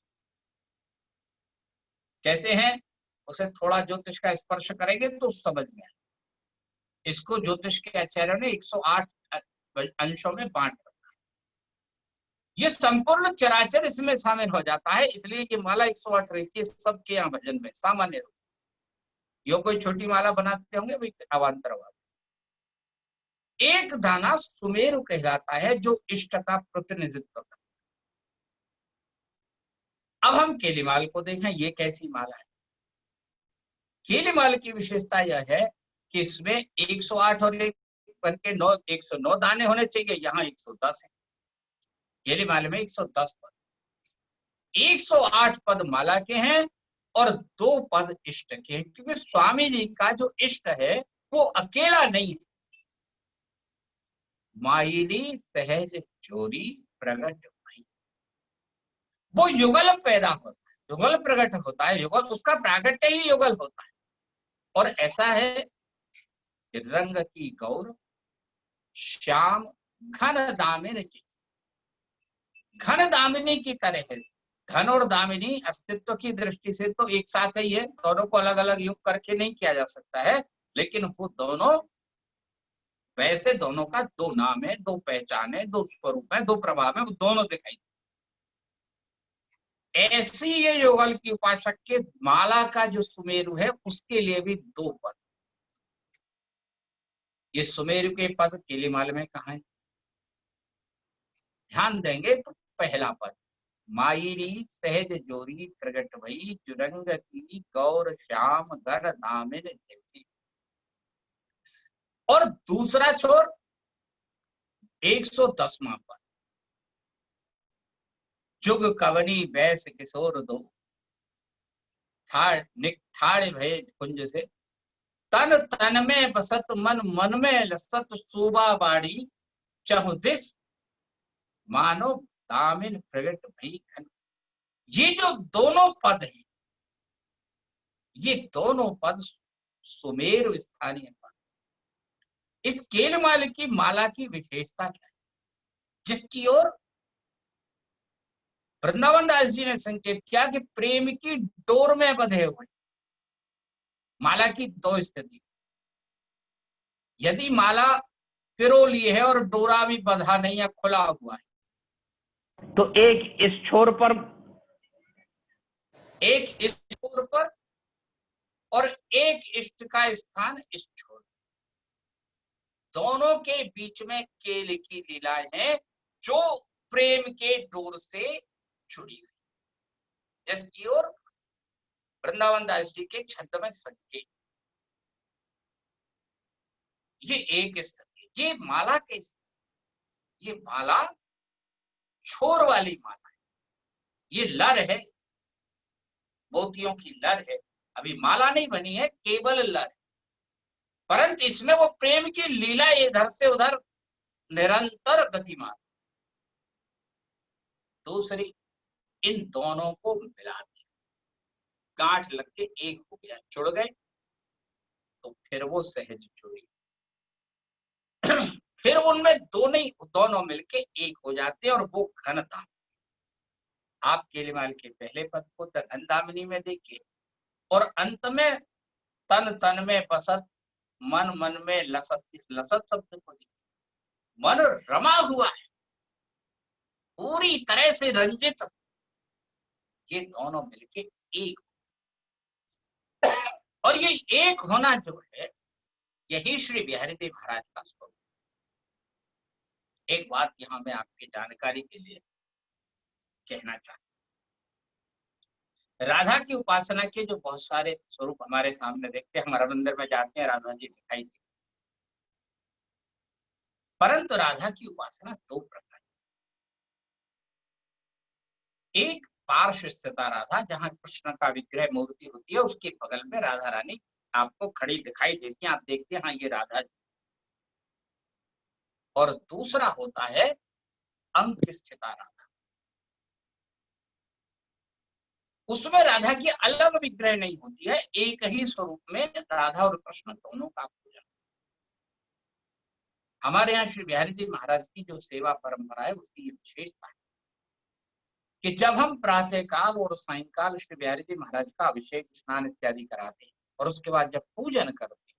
कैसे हैं? उसे थोड़ा ज्योतिष का स्पर्श करेंगे तो समझ में आए। इसको ज्योतिष के आचार्यों ने 108 अंशों में बांट रखा है। ये संपूर्ण चराचर इसमें शामिल हो जाता है, इसलिए ये माला 108 रहती है सबके यहाँ भजन में सामान्य रूप। यो कोई छोटी माला बनाते होंगे भाई, अवांतरवाद। एक दाना सुमेरु कहलाता है जो इष्ट का प्रतिनिधित्व करता है। अब हम केलिमाल को देखें, ये कैसी माला है। केलिमाल की विशेषता यह है कि इसमें 108 और 109 दाने होने चाहिए, यहाँ 110 है। केलिमाल में 110 पद, 108 पद माला के हैं और 2 पद इष्ट के हैं, क्योंकि स्वामी जी का जो इष्ट है वो अकेला नहीं है। मायली सहज चोरी प्रगट भई, वो युगल पैदा होता है, युगल प्रकट होता है, युगल उसका प्रागट्य ही युगल होता है। और ऐसा है रंग की गौर श्याम घन दामिनी की, घन दामिनी की तरह है। घन और दामिनी अस्तित्व की दृष्टि से तो एक साथ ही है, दोनों को अलग अलग युग करके नहीं किया जा सकता है, लेकिन वो दोनों वैसे दोनों का दो नाम है, दो पहचान है, दो स्वरूप है, दो प्रभाव है, वो दोनों दिखाई। ऐसी ये युगल की उपासक के माला का जो सुमेरु है उसके लिए भी दो पद। ये सुमेरु के पद केलीमाल में कहा है? ध्यान देंगे तो पहला पद मायरी सहज जोरी प्रगट भई चुरंग की गौर श्याम घर नामिन जैसी। और दूसरा छोर 110वां पद जुग कवनी बैस किशोर दो ठाड़ भय कुंज से तन तन में बसत मन मन में लसत शोभा बाड़ी चहु दिस मानो दामिन प्रगट भई घन। ये जो दोनों पद हैं, ये दोनों पद सुमेरु स्थानीय पद। इस केलमाल की माला की विशेषता क्या है, जिसकी ओर वृंदावन दास जी ने संकेत किया कि प्रेम की डोर में बंधे हुए। माला की दो स्थिति, यदि माला पिरोली है और डोरा भी बंधा नहीं है, खुला हुआ है, तो एक इस छोर पर, एक इस छोर पर और एक इष्ट का स्थान इस छोर। दोनों के बीच में केल की लीलाएं हैं जो प्रेम के डोर से जुड़ी हुई, जिसकी ओर वृंदावन दास जी के छंद में संकेत। ये एक स्थिति, ये माला के, ये माला छोर वाली माला है, ये लर है, मोतियों की लर है, अभी माला नहीं बनी है, केवल लर है, परंतु इसमें वो प्रेम की लीला इधर से उधर निरंतर गतिमान। दूसरी, इन दोनों को मिला दिया, गांठ लग के एक हो गया, जुड़ गए, तो फिर वो सहज जुड़ी। फिर उनमें दोनों मिलके एक हो जाते हैं और वो घनता। आप केलीमाल के पहले पद को घनदामिनी में देखिए और अंत में तन तन में बसत मन मन में लसत, इस लसत शब्द को देखिए, मन रमा हुआ है, पूरी तरह से रंजित, ये दोनों मिलके एक। और ये एक होना जो है, यही श्री बिहारी देव महाराज का स्वरूप। एक बात यहां मैं आपकी जानकारी के लिए कहना चाहता हूं, राधा की उपासना के जो बहुत सारे स्वरूप हमारे सामने देखते हैं, हमारा मंदिर में जाते हैं, राधा जी दिखाई देते, परंतु राधा की उपासना दो प्रकार, एक पार्श्व स्थिता राधा, जहां कृष्ण का विग्रह मूर्ति होती है, उसके बगल में राधा रानी आपको खड़ी दिखाई देती है, आप देखते हैं हाँ ये राधा जी। और दूसरा होता है अंक स्थिता राधा, उसमें राधा की अलग विग्रह नहीं होती है, एक ही स्वरूप में राधा और कृष्ण दोनों का पूजन। हमारे यहाँ श्री बिहारी जी महाराज की जो सेवा परंपरा है, उसकी विशेषता है कि जब हम प्रातः काल और सायंकाल श्री बिहारी जी महाराज का अभिषेक स्नान इत्यादि कराते हैं और उसके बाद जब पूजन करते हैं,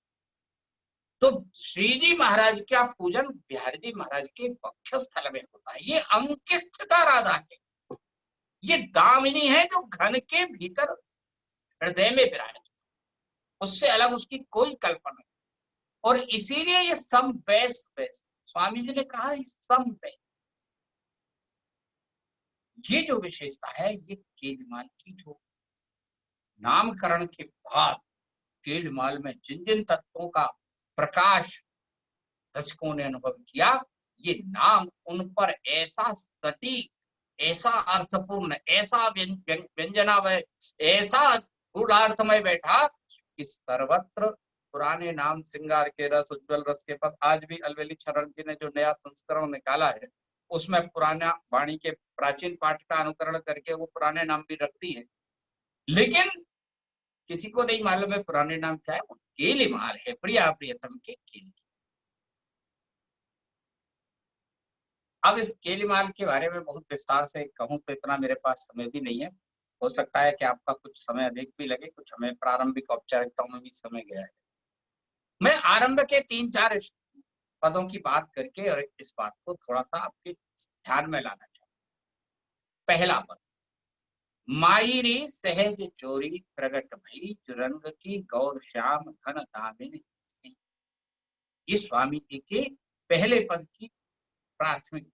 तो श्री जी महाराज का पूजन बिहारी जी महाराज के वक्ष स्थल में होता है। ये अंकिस्थिता राधा है, ये दामिनी है जो घन के भीतर हृदय में विराजित, उससे अलग उसकी कोई कल्पना नहीं। और इसीलिए ये समवेश, स्वामी जी ने कहा समवेश, ये जो विशेषता है, ये केलमाल की जो नामकरण के बाद केलमाल में जिन जिन तत्वों का प्रकाश रसिकों ने अनुभव किया, ये नाम उन पर ऐसा सटीक, ऐसा अर्थपूर्ण, ऐसा व्यंजनामय, ऐसा गूढ़ार्थमय बैठा कि सर्वत्र पुराने नाम श्रृंगार के रस, उज्ज्वल रस के पद, आज भी अलवेली शरण जी ने जो नया संस्करण निकाला है, उसमें पुराना वाणी के प्राचीन पाठ का अनुकरण करके वो पुराने नाम भी रखती है, लेकिन किसी को नहीं मालूम है पुराने नाम क्या है, वो केलीमाल है, प्रिया प्रियतम के केली। अब इस केलीमाल के बारे में बहुत विस्तार से कहूं तो इतना मेरे पास समय भी नहीं है, हो सकता है कि आपका कुछ समय अधिक भी लगे, कुछ हमें प्रारंभिक औपचारिकताओं में भी समय गया है। मैं आरंभ के 3-4 पदों की बात करके और इस बात को थोड़ा सा आपके ध्यान में लाना चाहिए। पहला पद, मायरी सहज चोरी प्रगट भई, चुरंग की गौर श्याम घन दामिनी। ये स्वामी जी के पहले पद की प्राथमिक।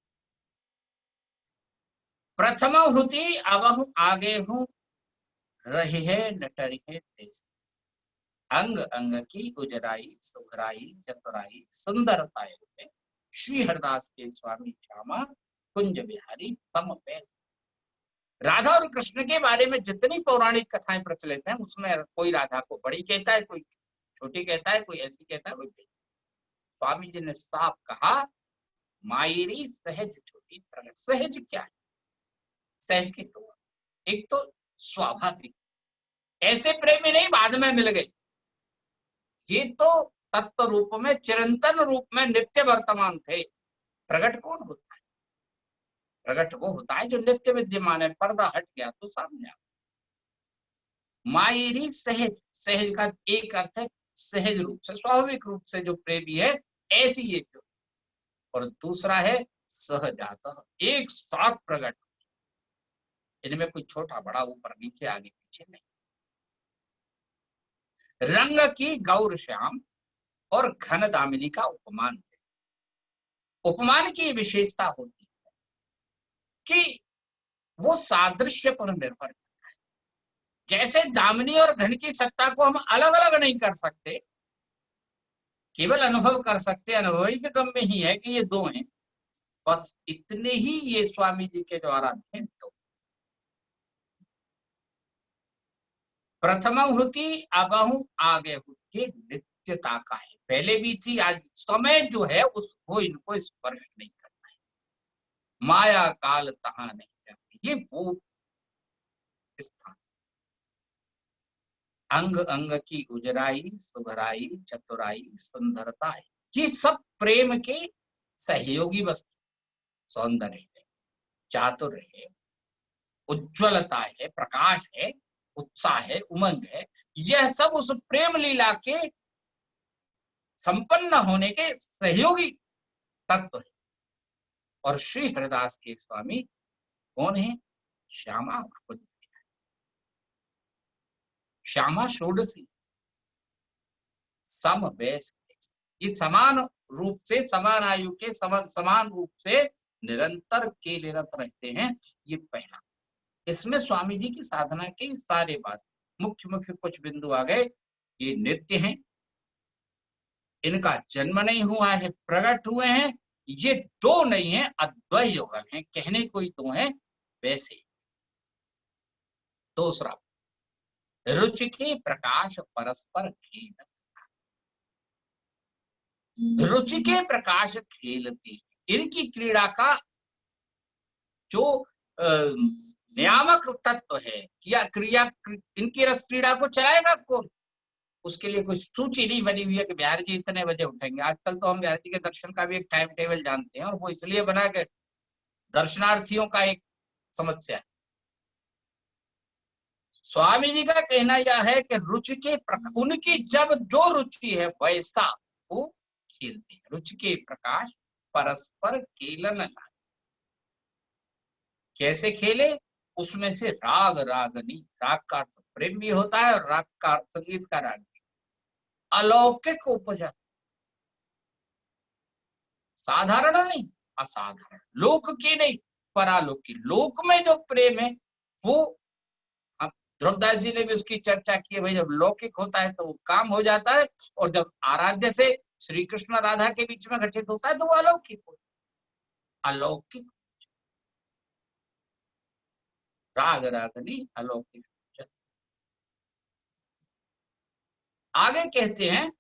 प्रथम हुति अबहु आगे हूं, रही है नटरी है देश। अंग अंग की उजराई सुघराई चतुराई सुंदरताए में, श्री हरदास के स्वामी श्यामा कुंज बिहारी सम पे। राधा और कृष्ण के बारे में जितनी पौराणिक कथाएं प्रचलित हैं, उसमें कोई राधा को बड़ी कहता है, कोई छोटी कहता है, कोई ऐसी कहता है, कोई बेटी। स्वामी जी ने साफ कहा, मायरी सहज छोटी प्रगट। सहज क्या है? सहज के दो, एक तो स्वाभाविक, ऐसे प्रेमी नहीं बाद में मिल गए, ये तो तत्व रूप में चिरंतन रूप में नित्य वर्तमान थे। प्रगट कौन होता है? प्रगट वो होता है जो नित्य विद्यमान है, पर्दा हट गया तो सामने आ। मायरी सहज, सहज का एक अर्थ है सहज रूप से, स्वाभाविक रूप से जो प्रेमी है, ऐसी ये जो। और दूसरा है सहजात, एक साथ प्रगट, इनमें कोई छोटा बड़ा ऊपर नीचे आगे पीछे नहीं। रंग की गौर श्याम और घन दामिनी का उपमान है। उपमान की विशेषता होती है कि वो सादृश्य पर निर्भर करता है। जैसे दामिनी और घन की सत्ता को हम अलग अलग नहीं कर सकते, केवल अनुभव कर सकते, अनुभवी के क्रम में ही है कि ये दो हैं, बस इतने ही ये स्वामी जी के द्वारा थे। तो प्रथम हुती अबहु आगे हुती, नित्यता का है, पहले भी थी आज समय जो है उसको इनको स्पर्श नहीं करना है। माया काल तहां नहीं जाती, ये वो स्थान। अंग अंग की उजराई सुघराई चतुराई सुंदरता है, ये सब प्रेम के सहयोगी वस्तु। सौंदर्य है, चातुर्य है, उज्ज्वलता है, प्रकाश है, उत्साह है, उमंग है, यह सब उस प्रेम लीला के संपन्न होने के सहयोगी तत्व है। और श्री हरिदास के स्वामी कौन है? श्यामा खुद, श्यामा षोडशी, सम वयस, ये समान रूप से, समान आयु के, समान रूप से निरंतर केलिरत रहते हैं। ये पहला। इसमें स्वामी जी की साधना के सारे बात, मुख्य मुख्य कुछ बिंदु आ गए। ये नित्य हैं, इनका जन्म नहीं हुआ है, प्रकट हुए हैं, ये दो नहीं है, अद्वय युगल हैं, कहने कोई दो हैं वैसे। दूसरा, रुचि के प्रकाश परस्पर खेल, रुचि के प्रकाश खेलती, इनकी क्रीड़ा का जो नियामक तत्व है या क्रिया, इनकी रस क्रीड़ा को चलाएगा कौन? उसके लिए कोई सूची नहीं बनी हुई है कि बिहार जी इतने बजे उठेंगे। आजकल तो हम बिहार जी के दर्शन का भी एक टाइम टेबल जानते हैं, और वो इसलिए बना के दर्शनार्थियों का एक समस्या है। स्वामी जी का कहना यह है कि रुचि के उनकी जब जो रुचि है वैसा वो खेलते हैं। रुचि के प्रकाश परस्पर केलन, कैसे खेले? उसमें से राग रागनी, राग का अर्थ प्रेम भी होता है और राग का संगीत का राग भी, अलौकिक उपज, साधारण नहीं असाधारण, लोक की नहीं परालोकी। लोक में जो प्रेम है वो, ध्रुवदास जी ने भी उसकी चर्चा की है। भाई जब लौकिक होता है तो वो काम हो जाता है, और जब आराध्य से श्री कृष्ण राधा के बीच में घटित होता है तो वो अलौकिक होता है। अलौकिक राग रागनी अलौकिक। आगे कहते हैं,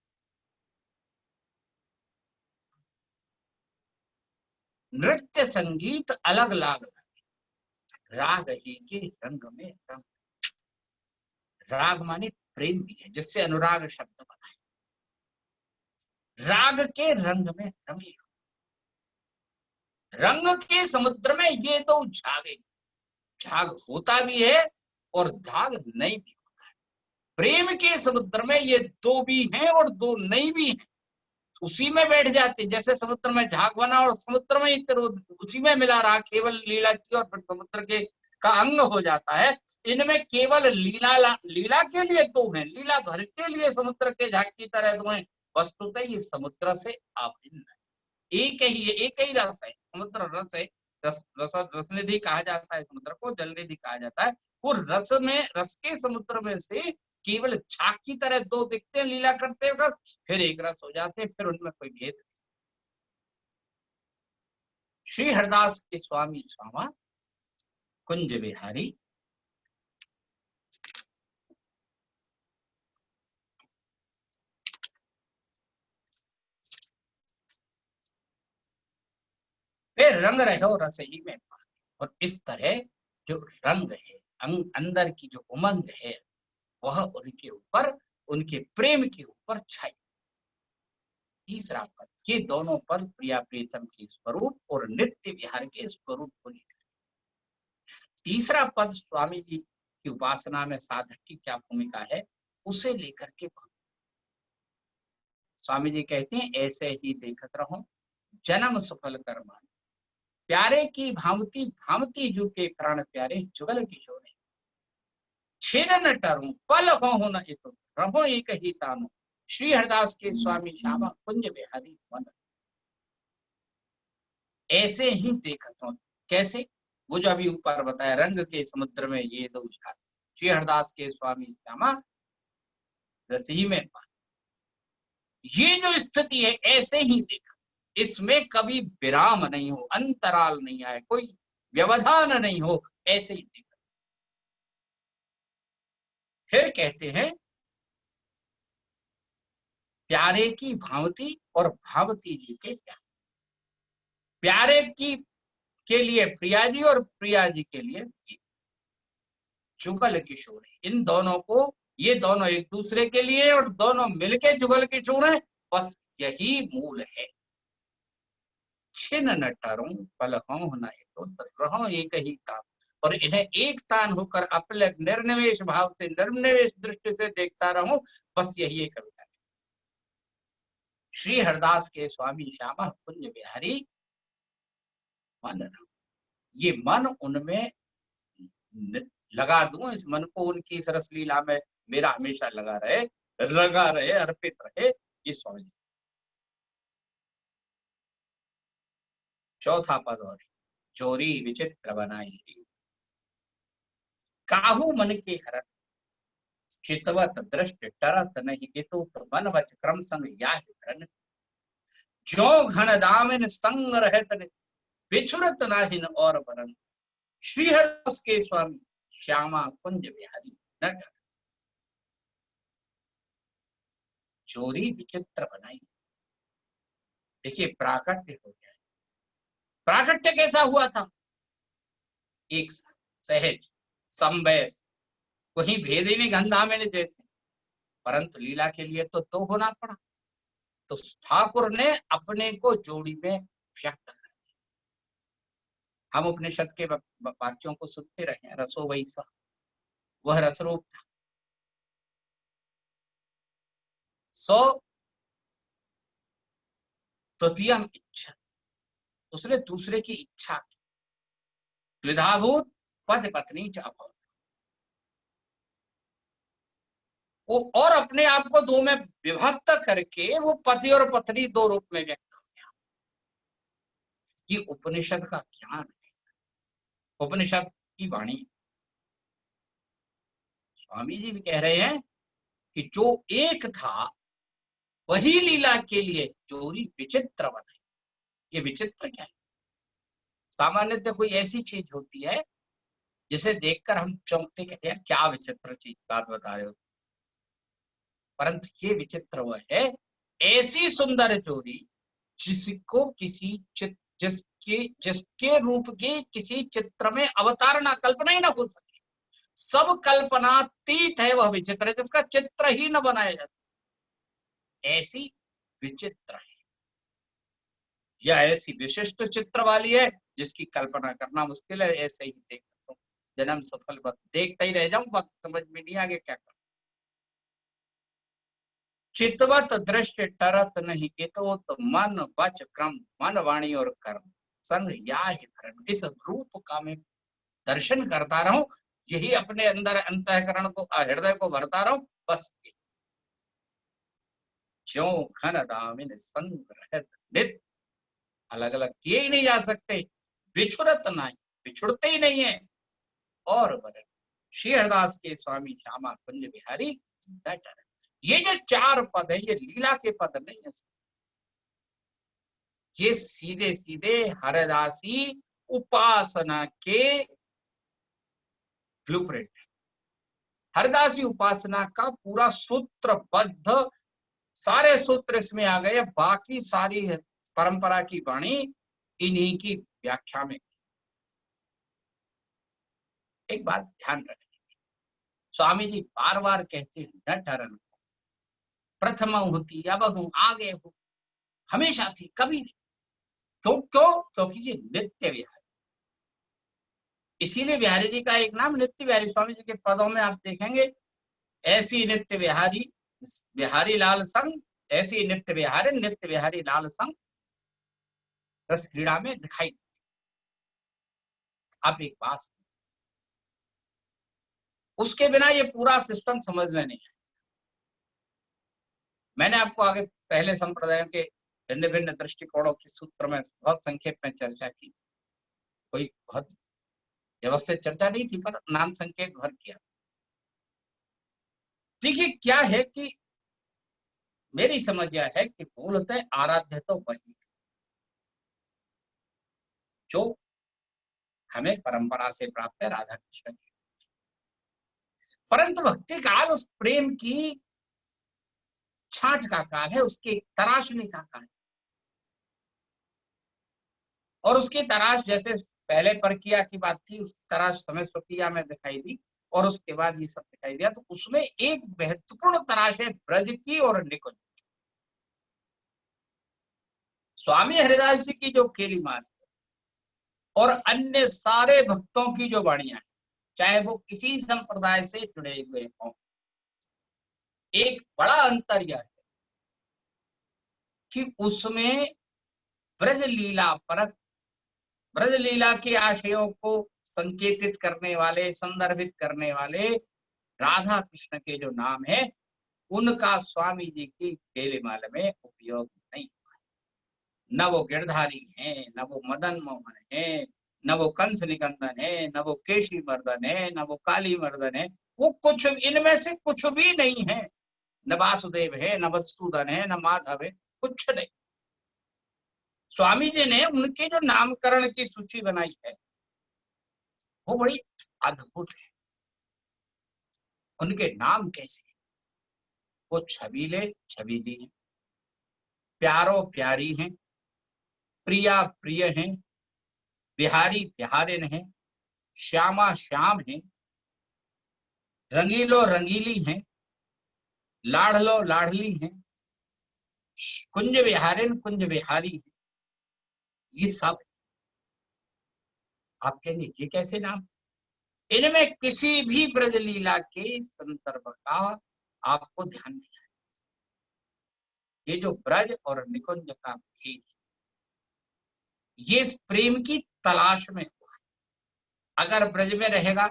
नृत्य संगीत अलग लाग, राग ही के रंग में रंग। राग माने प्रेम भी है, जिससे अनुराग शब्द बना है। राग के रंग में रंगे, रंग के समुद्र में ये दो झागे, झाग होता भी है और धाग नहीं भी होता है। प्रेम के समुद्र में ये दो भी हैं और दो नहीं भी हैं। उसी में बैठ जाते, जैसे समुद्र में झाग बना और समुद्र में ही उसी में मिला रहा, केवल लीला की, और फिर समुद्र के का अंग हो जाता है। इनमें केवल लीला के लिए दो हैं, लीला भर के लिए समुद्र के झाग की तरह दो हैं, वस्तुतः ये समुद्र से अभिन्न है। एक ही रस है, समुद्र रस है। रसनिधि कहा जाता है समुद्र को, जलनिधि कहा जाता है। वो रस के समुद्र में से केवल झाग की तरह दो दिखते हैं लीला करते वक्त, फिर एक रस हो जाते हैं, फिर उनमें कोई भेद नहीं। श्री हरदास के स्वामी श्यामा कुंज बिहारी वे रंग रहे हो रस ही में, और इस तरह जो रंग है, अंदर की जो उमंग है, वह उनके ऊपर, उनके प्रेम के ऊपर छाई। तीसरा पद, ये दोनों पद प्रिया प्रीतम के स्वरूप और नित्य विहार के स्वरूप को लेकर। तीसरा पद स्वामी जी की उपासना में साधक की क्या भूमिका है, उसे लेकर के स्वामी जी कहते हैं, ऐसे ही देखत रहो जन्म सफल कर मान, प्यारे की भांति भांति जू के प्राण प्यारे जुगल किशोरे, छिन न टरूं पल हो न इतो रहो एक ही तानो, श्री हरदास के स्वामी श्यामा कुंज बिहारी मन। ऐसे ही देखत हो, कैसे? वो जो अभी ऊपर बताया, रंग के समुद्र में ये दो झाग, श्री हरदास के स्वामी श्यामा रस ही में पान, ये जो स्थिति है ऐसे ही देखा, इसमें कभी विराम नहीं हो, अंतराल नहीं आए, कोई व्यवधान नहीं हो, ऐसे ही देखा। फिर कहते हैं, प्यारे की भांति और भांति जी के प्यारे, प्यारे की के लिए प्रिया जी और प्रिया जी के लिए जुगल किशोर, इन दोनों को, ये दोनों एक दूसरे के लिए और दोनों मिलके जुगल किशोर हैं, बस यही मूल है। छिन न टरूं पल हो न तो रहो एक ही तान, और इन्हें एक तान होकर अपने निर्निवेश भाव से, निर्निवेश दृष्टि से देखता रहूं, बस यही एक कविता है। श्री हरदास के स्वामी श्यामा कुंज बिहारी मन, ये मन उनमें लगा दूं, इस मन को उनकी इस रस लीला में मेरा हमेशा लगा रहे, अर्पित रहे, ये स्वामी। चौथा पद, और जोरी विचित्र बनाई, काहू मन के हरण, चितवत दृष्ट डरत नहीं, कितु मन वच क्रम संग या हरण, जो घन दामिन संग रहत बिछुरत नाहिन और वरन, श्री हरदास के स्वामी श्यामा कुंज बिहारी न डर, चोरी विचित्र बनाई। देखिए, प्राकट्य हो गया। प्राकट्य कैसा हुआ था? एक सहज संवेश, कोई भेद ही नहीं, गंधा में जैसे, परंतु लीला के लिए तो होना पड़ा। तो ठाकुर ने अपने को जोड़ी में व्यक्त कर दिया। हम उपनिषद के वाक्यों को सुनते रहे, रसो वैसा, वह रसरूप था। सो तृतीयम इच्छा, उसने दूसरे की इच्छा की, द्विधाभूत पति पत्नी च अभवत्, वो और अपने आप को दो में विभक्त करके वो पति और पत्नी दो रूप में व्यक्त हो गया। ये उपनिषद का ज्ञान है, उपनिषद की वाणी। स्वामी जी भी कह रहे हैं कि जो एक था वही लीला के लिए चोरी विचित्र बनाई। ये विचित्र क्या है? सामान्यतः कोई ऐसी चीज होती है जिसे देखकर हम चौंकते, कहते हैं क्या विचित्र चीज बात बता रहे हो, परंतु ये विचित्र वह है, ऐसी सुंदर चोरी जिसको किसी जिसके रूप की किसी चित्र में अवतारणा, कल्पना ही ना हो सके, सब कल्पनातीत है वह विचित्र, जिसका चित्र ही न बनाया जा सके, ऐसी विचित्र है। यह ऐसी विशिष्ट चित्र वाली है जिसकी कल्पना करना मुश्किल है। ऐसे ही देख सकता हूँ, जन्म सफल, बस देखता ही रह जाऊं, वक्त समझ में नहीं आगे क्या कर। चितवत दृष्टि टरत नहीं, तो मन वच क्रम, मन वाणी और कर्म संग या ही धर्म। इस रूप का मैं दर्शन करता रहूं, यही अपने अंदर अंतःकरण को, हृदय को भरता रहूं, बस। ज्यों घन दामिन संग रहत नित, अलग अलग किए ही नहीं जा सकते, बिछुड़त नहीं, बिछुड़ते ही नहीं है। और वरण श्री हरदास के स्वामी श्यामा कुंज बिहारी डटर। ये जो 4 पद है, ये लीला के पद नहीं है, ये सीधे सीधे हरदासी उपासना के ब्लूप्रिंट, हरदासी उपासना का पूरा सूत्रबद्ध, सारे सूत्र इसमें आ गए। बाकी सारी परंपरा की वाणी इन्हीं की व्याख्या में। एक बात ध्यान रखें, स्वामी जी बार बार कहते हैं न ठहरन, प्रथम होती, अब हूं, आगे हूं, हमेशा थी, कभी नहीं। क्यों? क्योंकि ये नित्य विहारी, इसीलिए बिहारी जी का एक नाम नित्य बिहारी। स्वामी जी के पदों में आप देखेंगे, ऐसी नित्य बिहारी, बिहारी लाल संग, ऐसी नित्य बिहारी लाल संग रस क्रीड़ा में दिखाई देती। अब एक बात, उसके बिना ये पूरा सिस्टम समझ में नहीं है। मैंने आपको आगे पहले संप्रदायों के भिन्न भिन्न दृष्टिकोणों की सूत्र में बहुत संक्षेप में चर्चा की, कोई बहुत व्यवस्थित चर्चा नहीं थी, पर नाम संकेत भर किया। देखिए क्या है कि मेरी समझ यह है कि मूलतः आराध्य तो वही जो हमें परंपरा से प्राप्त है, राधा कृष्ण की, परंतु भक्ति काल उस प्रेम की छांट का काल है, उसके तराशने का काल। और उसकी तराश जैसे पहले परकिया की बात थी, उसकी तराश समय स्वकिया में दिखाई दी, और उसके बाद ये सब दिखाई दिया। तो उसमें एक महत्वपूर्ण तराश है ब्रज की और निकुंज। स्वामी हरिदास जी की जो केलीमान और अन्य सारे भक्तों की जो वाणियां हैं, चाहे वो किसी संप्रदाय से जुड़े हुए हों, एक बड़ा अंतर यह है कि उसमें ब्रज लीला परक, ब्रज लीला के आशयों को संकेतित करने वाले, संदर्भित करने वाले राधा कृष्ण के जो नाम है, उनका स्वामी जी की केलीमाला में उपयोग नहीं हुआ है। न वो गिरधारी हैं, न वो मदन मोहन है, न वो कंस निकंदन है, न वो केशी मर्दन है, न वो काली मर्दन है। वो कुछ, इनमें से कुछ भी नहीं है। न वासुदेव है, न वत्सुदन है, न माधव है, कुछ नहीं। स्वामी जी ने उनके जो नामकरण की सूची बनाई है, वो बड़ी अद्भुत है। उनके नाम कैसे हैं? वो छबीले छबीली हैं, प्यारो प्यारी हैं, प्रिया प्रिय हैं, बिहारी बिहारिन हैं, श्यामा श्याम हैं, रंगीलो रंगीली हैं, लाड़लो लाड़ली हैं, कुंज बिहारिन कुंज बिहारी हैं। ये सब आप कहेंगे ये कैसे नाम? इनमें किसी भी ब्रज लीला के संदर्भ का आपको ध्यान नहीं आएगा। ये जो ब्रज और निकुंज का भेद, ये प्रेम की तलाश में हुआ है। अगर ब्रज में रहेगा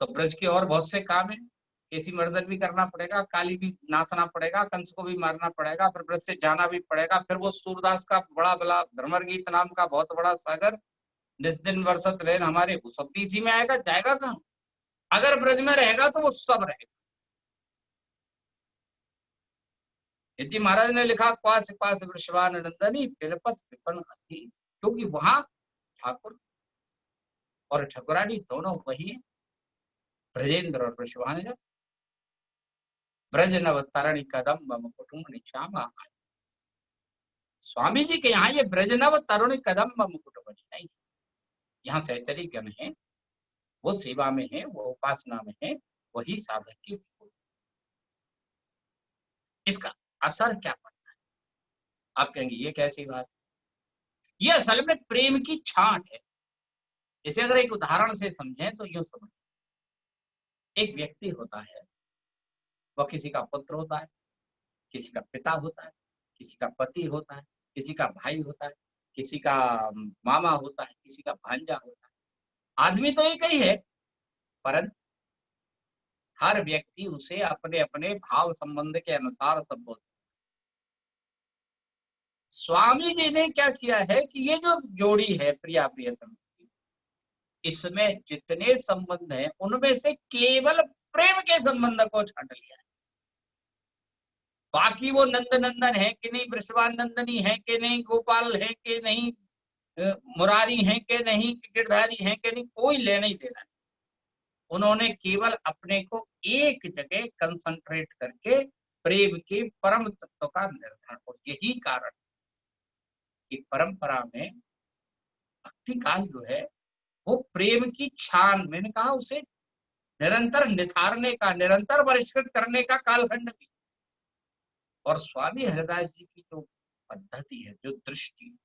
तो ब्रज के और बहुत से काम है, केसी मर्दन भी करना पड़ेगा, काली भी नाचना पड़ेगा, कंस को भी मारना पड़ेगा, फिर ब्रज से जाना भी पड़ेगा। फिर वो सूरदास का बड़ा बड़ा भ्रमर गीत नाम का बहुत बड़ा सागर, जिस दिन बरसत रेन हमारे, वो सब भी इसी में आएगा, जाएगा कहाँ? अगर ब्रज में रहेगा तो वो सब रहेगा। यदि महाराज ने लिखा पास पास वृषभानंदनी बिलपत विपन अति, क्योंकि वहां ठाकुर और ठकुरानी दोनों वही है, ब्रजेंद्र और वृषभानंद। ब्रज नव तरणी कदम मुकुट श्यामा। स्वामी जी के यहाँ ये ब्रजनव तरुण कदम मुकुट नहीं, यहाँ सहचरी गण है, वो सेवा में है, वो उपासना में है, वही साधक की। इसका असर क्या पड़ता है? आप कहेंगे ये कैसी बात? ये असल में प्रेम की छांट है। इसे अगर एक उदाहरण से समझें तो यूं समझ, एक व्यक्ति होता है, वह किसी का पुत्र होता है, किसी का पिता होता है, किसी का पति होता है, किसी का भाई होता है, किसी का मामा होता है, किसी का भांजा होता है। आदमी तो एक ही है, परंतु हर व्यक्ति उसे अपने अपने भाव संबंध के अनुसार संबोधित। स्वामी जी ने क्या किया है कि ये जो जोड़ी है प्रिया प्रियतम की, इसमें जितने संबंध हैं उनमें से केवल प्रेम के संबंध को छांट लिया है। बाकी वो नंद नंदन है कि नहीं, वृषभानंदनी है कि नहीं, गोपाल है कि नहीं, मुरारी है कि नहीं, गिरधारी है कि नहीं, कोई लेना ही देना। उन्होंने केवल अपने को एक जगह कंसंट्रेट करके प्रेम के परम तत्व का निर्धारण। और यही कारण कि परंपरा में भक्ति काल जो है वो प्रेम की छान, मैंने कहा उसे निरंतर निथारने का, निरंतर परिष्कृत करने का कालखंड भी। और स्वामी हरिदास जी की जो पद्धति है, जो दृष्टि,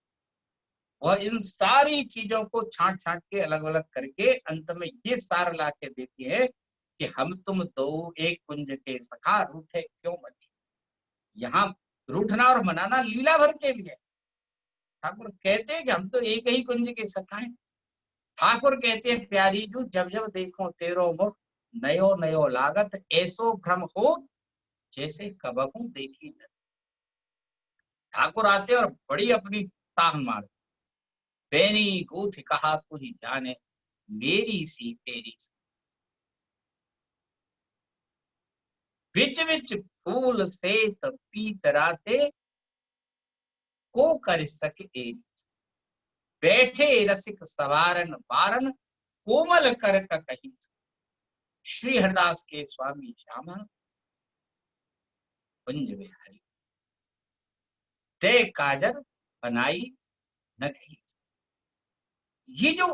वह इन सारी चीजों को छांट छांट के अलग अलग करके अंत में ये सार ला के देती है कि हम तुम दो एक कुंज के सखा, रूठे क्यों मनी। यहाँ रूठना और मनाना लीला भर के लिए। ठाकुर कहते हैं कि हम तो एक ही कुंज के सखा हैं। ठाकुर कहते हैं प्यारी जू जब जब देखो तेरो मुख, नयो नयो लागत ऐसो भ्रम हो जैसे कबहू देखी न। ठाकुर आते और बड़ी अपनी तान मारते, बेनी गूथ कहा तू ही जाने, मेरी सी तेरी सी। बिच बिच फूल से पीतराते, को कर सके एरी। बैठे रसिक सवारन बारन, कोमल कर का कही। श्री हरिदास के स्वामी श्यामा कुंज बिहारी, दे काजर बनाई न गई। ये जो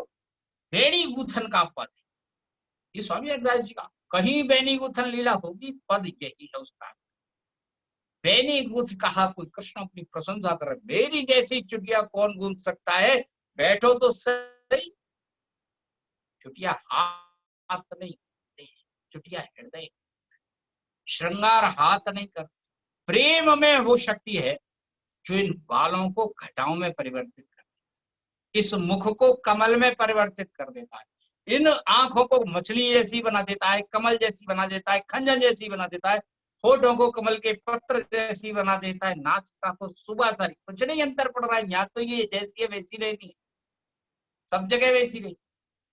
बेनी गूथन का पद है, ये स्वामी हरिदास जी का, कहीं बेनी गूथन लीला होगी पद यही है उसका। बेनी गूथ कहा, कोई कृष्ण अपनी प्रशंसा कर रहे, मेरी जैसी चुटिया कौन गूंथ सकता है, बैठो तो सही। चुटिया हाथ नहीं, चुटिया हृदय, श्रृंगार हाथ नहीं कर। प्रेम में वो शक्ति है जो इन बालों को घटाओं में परिवर्तित कर, इस मुख को कमल में परिवर्तित कर देता है, इन आंखों को मछली जैसी बना देता है, कमल जैसी बना देता है, खंजन जैसी बना देता है, होठों को कमल के पत्र जैसी बना देता है, नासिका को सुबह सारी। कुछ नहीं अंतर पड़ रहा है, यहाँ तो ये जैसी है वैसी रहनी है, सब जगह वैसी रही।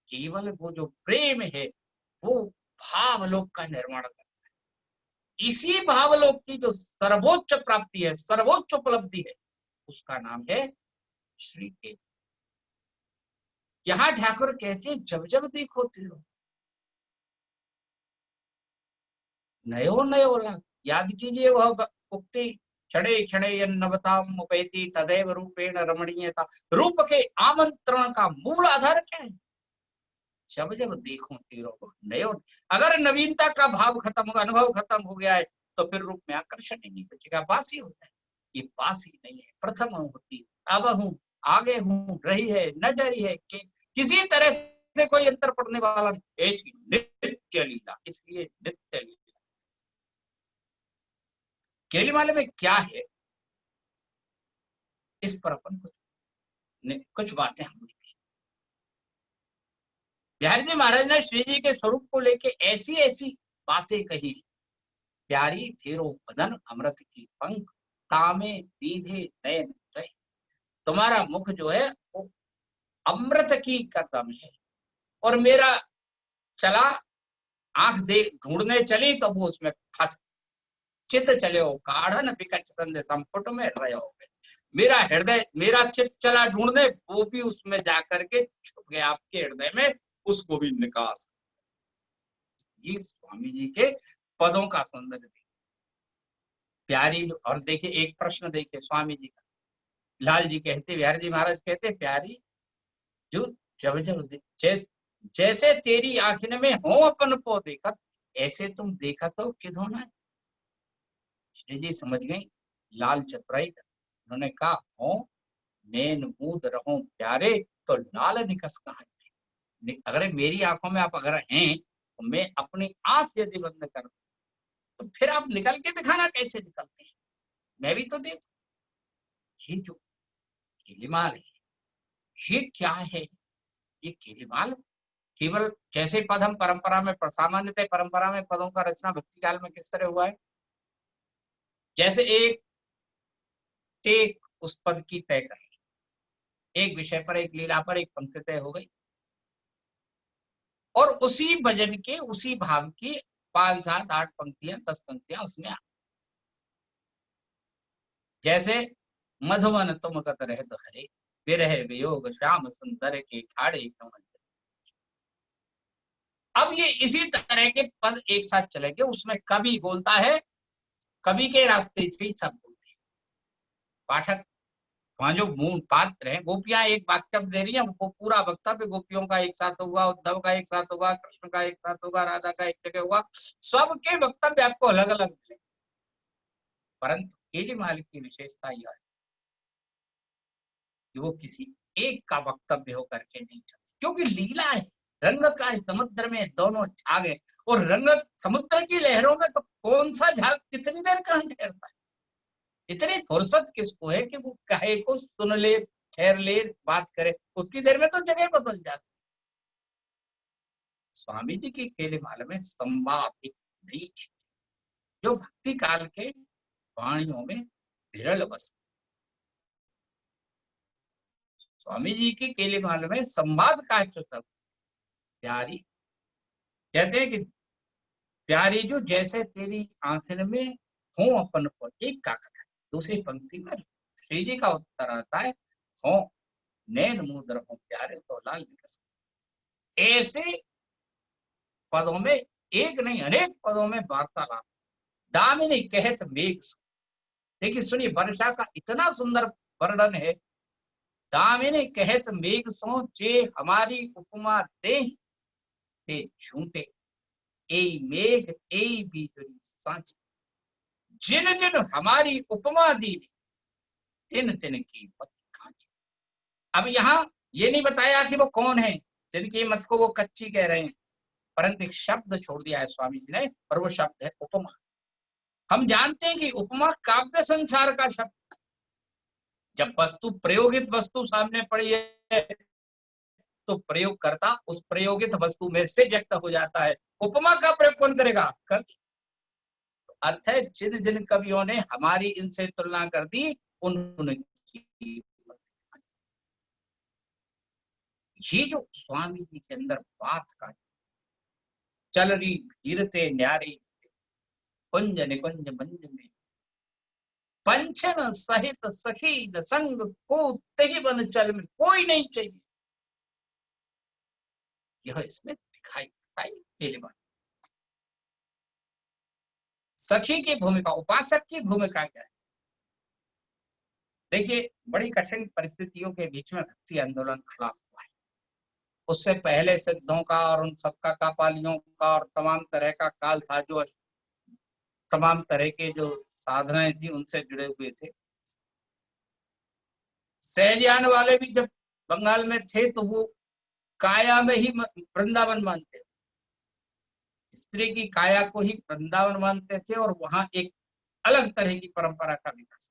केवल वो जो प्रेम है वो भावलोक का निर्माण करता है। इसी भावलोक की जो सर्वोच्च प्राप्ति है, सर्वोच्च उपलब्धि है, उसका नाम है श्री के। यहां ठाकुर कहते हैं जब जब देखो तेरो नयो नयो लाग। याद कीजिए वह उक्ति, क्षणे क्षणे नवताम उपैति तदैव रूपेण रमणीयता। रूप के आमंत्रण का मूल आधार क्या है? जब जब देखो तेरो नयो। अगर नवीनता का भाव खत्म होगा, अनुभव खत्म हो गया है, तो फिर रूप में आकर्षण ही नहीं बचेगा, बासी होता है। ये बासी नहीं है, प्रथम होती, अब हूँ, आगे हूँ, रही है, न डरी है, किसी तरह से कोई अंतर पड़ने वाला नहीं, ऐसी नित्य लीला। इसलिए नित्य लीला। केलीमाला में क्या है, इस पर अपन कुछ बातें हम लिखें। बिहारी जी महाराज ने श्री जी के स्वरूप को लेके ऐसी ऐसी बातें कही। प्यारी तेरो बदन अमृत की पंख, तामे दीधे नयन दय। तुम्हारा मुख जो है वो अमृत की कदम है, और मेरा चला आंख दे ढूंढने चली तो वो उसमें फंस। चित चले हो काढ़न विकट संपुट में रहो। मेरा हृदय, मेरा चित चला ढूंढने, वो भी उसमें जाकर के छुप गया आपके हृदय में, उसको भी निकास। ये स्वामी जी के पदों का सौंदर्य प्यारी। और देखिए एक प्रश्न देखिए स्वामी जी का, लाल जी कहते, बिहारी जी महाराज कहते, प्यारी जो जब जब जैसे तेरी आंखिन में हो अपन को देखत, ऐसे तुम देखा तो किधो ना। श्री जी समझ गई लाल चतुराई। उन्होंने कहा हो नैन मूद रहो प्यारे, तो लाल निकस कहा। अगर मेरी आंखों में आप अगर हैं, तो मैं अपनी आंख यदि बंद कर तो फिर आप निकल के दिखाना कैसे निकलते हैं? मैं भी तो देखूं। ये जो केलीमाल है, ये क्या है? ये केलीमाल केवल जैसे पद हम परंपरा में, सामान्यतः परंपरा में पदों का रचना भक्ति काल में किस तरह हुआ है, जैसे एक टेक उस पद की तय कर, एक विषय पर, एक लीला पर एक पंक्ति तय हो गई, और उसी भजन के उसी भाव की 5, 7, 8 पंक्तियां, 10 पंक्तियां उसमें आ, जैसे मधुवन तुम कत रहे तो हरे, विरह वियोग श्याम सुंदर के ठाड़े क्यों। अब ये इसी तरह के पद एक साथ चलेंगे, उसमें कवि बोलता है, कवि के रास्ते से ही सब बोलते हैं। पाठक वहां जो मूल पात्र है, गोपियां एक वक्तव्य दे रही है, वो पूरा वक्तव्य गोपियों का एक साथ होगा, उद्धव का एक साथ होगा, कृष्ण का एक साथ होगा, राधा का एक जगह होगा, सबके वक्तव्य आपको अलग अलग मिले। परंतु केलीमाल की विशेषता यह है कि वो किसी एक का वक्तव्य होकर के नहीं चलती, क्योंकि लीला है, रंग का समुद्र में दोनों झाग है, और रंग समुद्र की लहरों में तो कौन सा झाग कितनी देर कहां ठहरता है। इतनी फुर्सत किसको है कि वो कहे को सुन ले, ठहर ले, बात करे, उतनी देर में तो जगह बदल जाती। स्वामी जी की केलीमाल में संवाद एक बीच, जो भक्ति काल के वाणियों में विरल बस। स्वामी जी की केलीमाल में संवाद का सब प्यारी, कहते हैं कि प्यारी जो जैसे तेरी आंखन में हो अपन को, एक का कथा। दूसरी पंक्ति में श्री जी का उत्तर आता है, हो नैन मुद्र हो प्यारे तो लाल निकस। ऐसे पदों में, एक नहीं अनेक पदों में वार्तालाप। दामिनी कहत मेघ, देखिए सुनिए, वर्षा का इतना सुंदर वर्णन है। दामिनी कहत मेघ सो, जे हमारी उपमा दे ते झूठे, ए मेघ ए बीजरी सांच, जिन जिन हमारी उपमा दी तिन तिन की मत खांची। अब यहाँ ये नहीं बताया कि वो कौन है जिनकी मत को वो कच्ची कह रहे हैं, परंतु एक शब्द छोड़ दिया है स्वामी जी ने, और वो शब्द है उपमा। हम जानते हैं कि उपमा काव्य संसार का शब्द, जब वस्तु प्रयोगित वस्तु सामने पड़ी है तो प्रयोगकर्ता उस प्रयोगित वस्तु में से व्यक्त हो जाता है। उपमा का प्रयोग कौन करेगा? कवि। अर्थ है जिन जिन कवियों ने हमारी इनसे तुलना कर दी, उनकी ये जो स्वामी जी के अंदर बात का चल रही गिरते न्यारी कुंज निकुंज मंज में, पंचन सहित सखी न संग को तही बन चल में, कोई नहीं चाहिए, यह इसमें दिखाई केलीमाल। सखी की भूमिका, उपासक की भूमिका क्या है? देखिए, बड़ी कठिन परिस्थितियों के बीच में भक्ति आंदोलन खड़ा हुआ है। उससे पहले सिद्धों का और उन सबका कापालियों का और तमाम तरह का काल था, जो तमाम तरह के जो साधनाएं थी उनसे जुड़े हुए थे। सहजान वाले भी जब बंगाल में थे तो वो काया में ही वृंदावन मानते थे, स्त्री की काया को ही वृंदावन मानते थे, और वहां एक अलग तरह की परंपरा का विकास।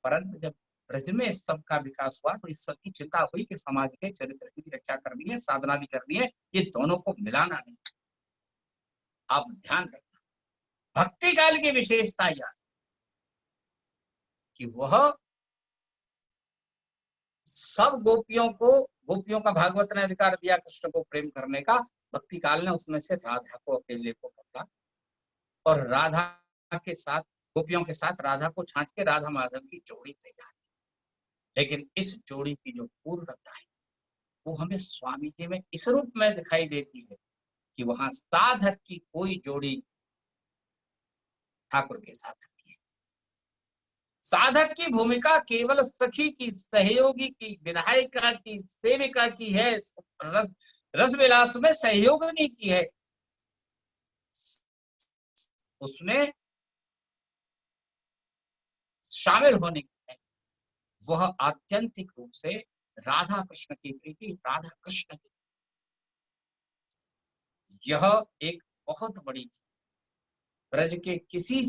परंतु जब ब्रज में इस सब का विकास हुआ तो इस सब की चिंता हुई कि समाज के चरित्र की भी रक्षा करनी है, साधना भी करनी है, ये दोनों को मिलाना नहीं। आप ध्यान रखना, भक्ति काल की विशेषता यह कि वह सब गोपियों का भागवत ने अधिकार दिया कृष्ण को प्रेम करने का। भक्ति काल ने उसमें से राधा को अकेले को पकड़ा, और राधा के साथ, गोपियों के साथ राधा को छांट के राधा माधव की जोड़ी तैयार। लेकिन इस जोड़ी की जो पूर्णता है वो हमें स्वामी जी में इस रूप में दिखाई देती है कि वहां साधक की कोई जोड़ी ठाकुर के साथ है। साधक की भूमिका केवल सखी की, सहयोगी की, विधायिका की, सेविका की है। रस विलास में सहयोग नहीं की है, उसमें शामिल होने की है। वह आत्यंतिक रूप से राधा कृष्ण की प्रीति, राधा कृष्ण की, यह एक बहुत बड़ी चीज। ब्रज के किसी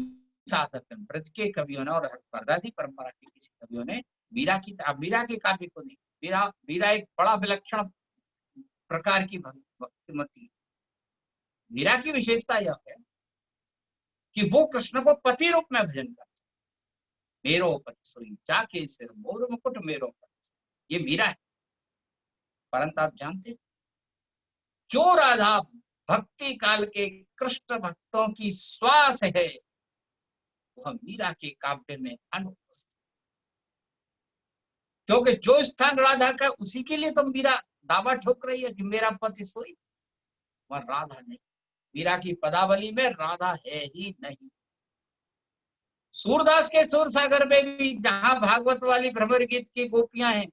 साधक ब्रज के कवियों ने और बरदासी परंपरा के किसी कवियों ने मीरा के काव्य को नहीं, मीरा एक बड़ा विलक्षण प्रकार की भक्तिमती। मीरा की विशेषता यह है कि वो कृष्ण को पति रूप में भजन करती। मेरो पति सोई जाके सिर मोर मुकुट मेरो पति, ये मीरा है। परंतु आप जानते जो राधा भक्ति काल के कृष्ण भक्तों की श्वास है वह मीरा के काव्य में अनुपस्थित, क्योंकि जो स्थान राधा का उसी के लिए तो मीरा दावा ठोक रही है कि मेरा पति सोई, वह राधा नहीं। मीरा की पदावली में राधा है ही नहीं। सूरदास के सूर सागर में भी जहां भागवत वाली भ्रमर गीत की गोपियां हैं,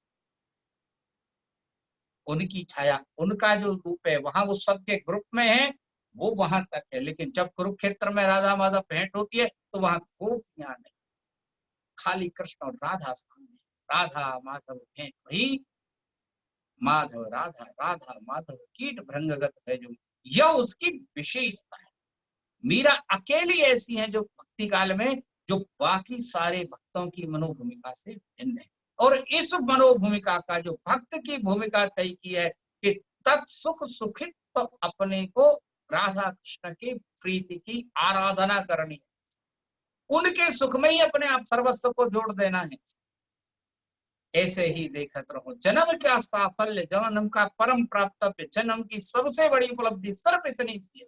उनकी छाया, उनका जो रूप है वहां वो सबके ग्रुप में है, वो वहां तक है। लेकिन जब कुरुक्षेत्र में राधा माधव भेंट होती है तो वहां गोपियां नहीं, खाली कृष्ण और राधा सामने। राधा माधव भेंट वही माधव राधा, राधा माधव कीट भृंगगत है, जो यह उसकी विशेषता है। मीरा अकेली ऐसी है जो भक्ति काल में जो बाकी सारे भक्तों की मनोभूमिका से भिन्न है। और इस मनोभूमिका का जो भक्त की भूमिका तय की है कि तत्सुख सुखित तो अपने को राधा कृष्ण की प्रीति की आराधना करनी है, उनके सुख में ही अपने आप सर्वस्व को जोड़ देना है। ऐसे ही देखत रहो जन्म का साफल्य, जन्म का परम प्राप्तव्य, जन्म की सबसे बड़ी उपलब्धि सिर्फ इतनी थी,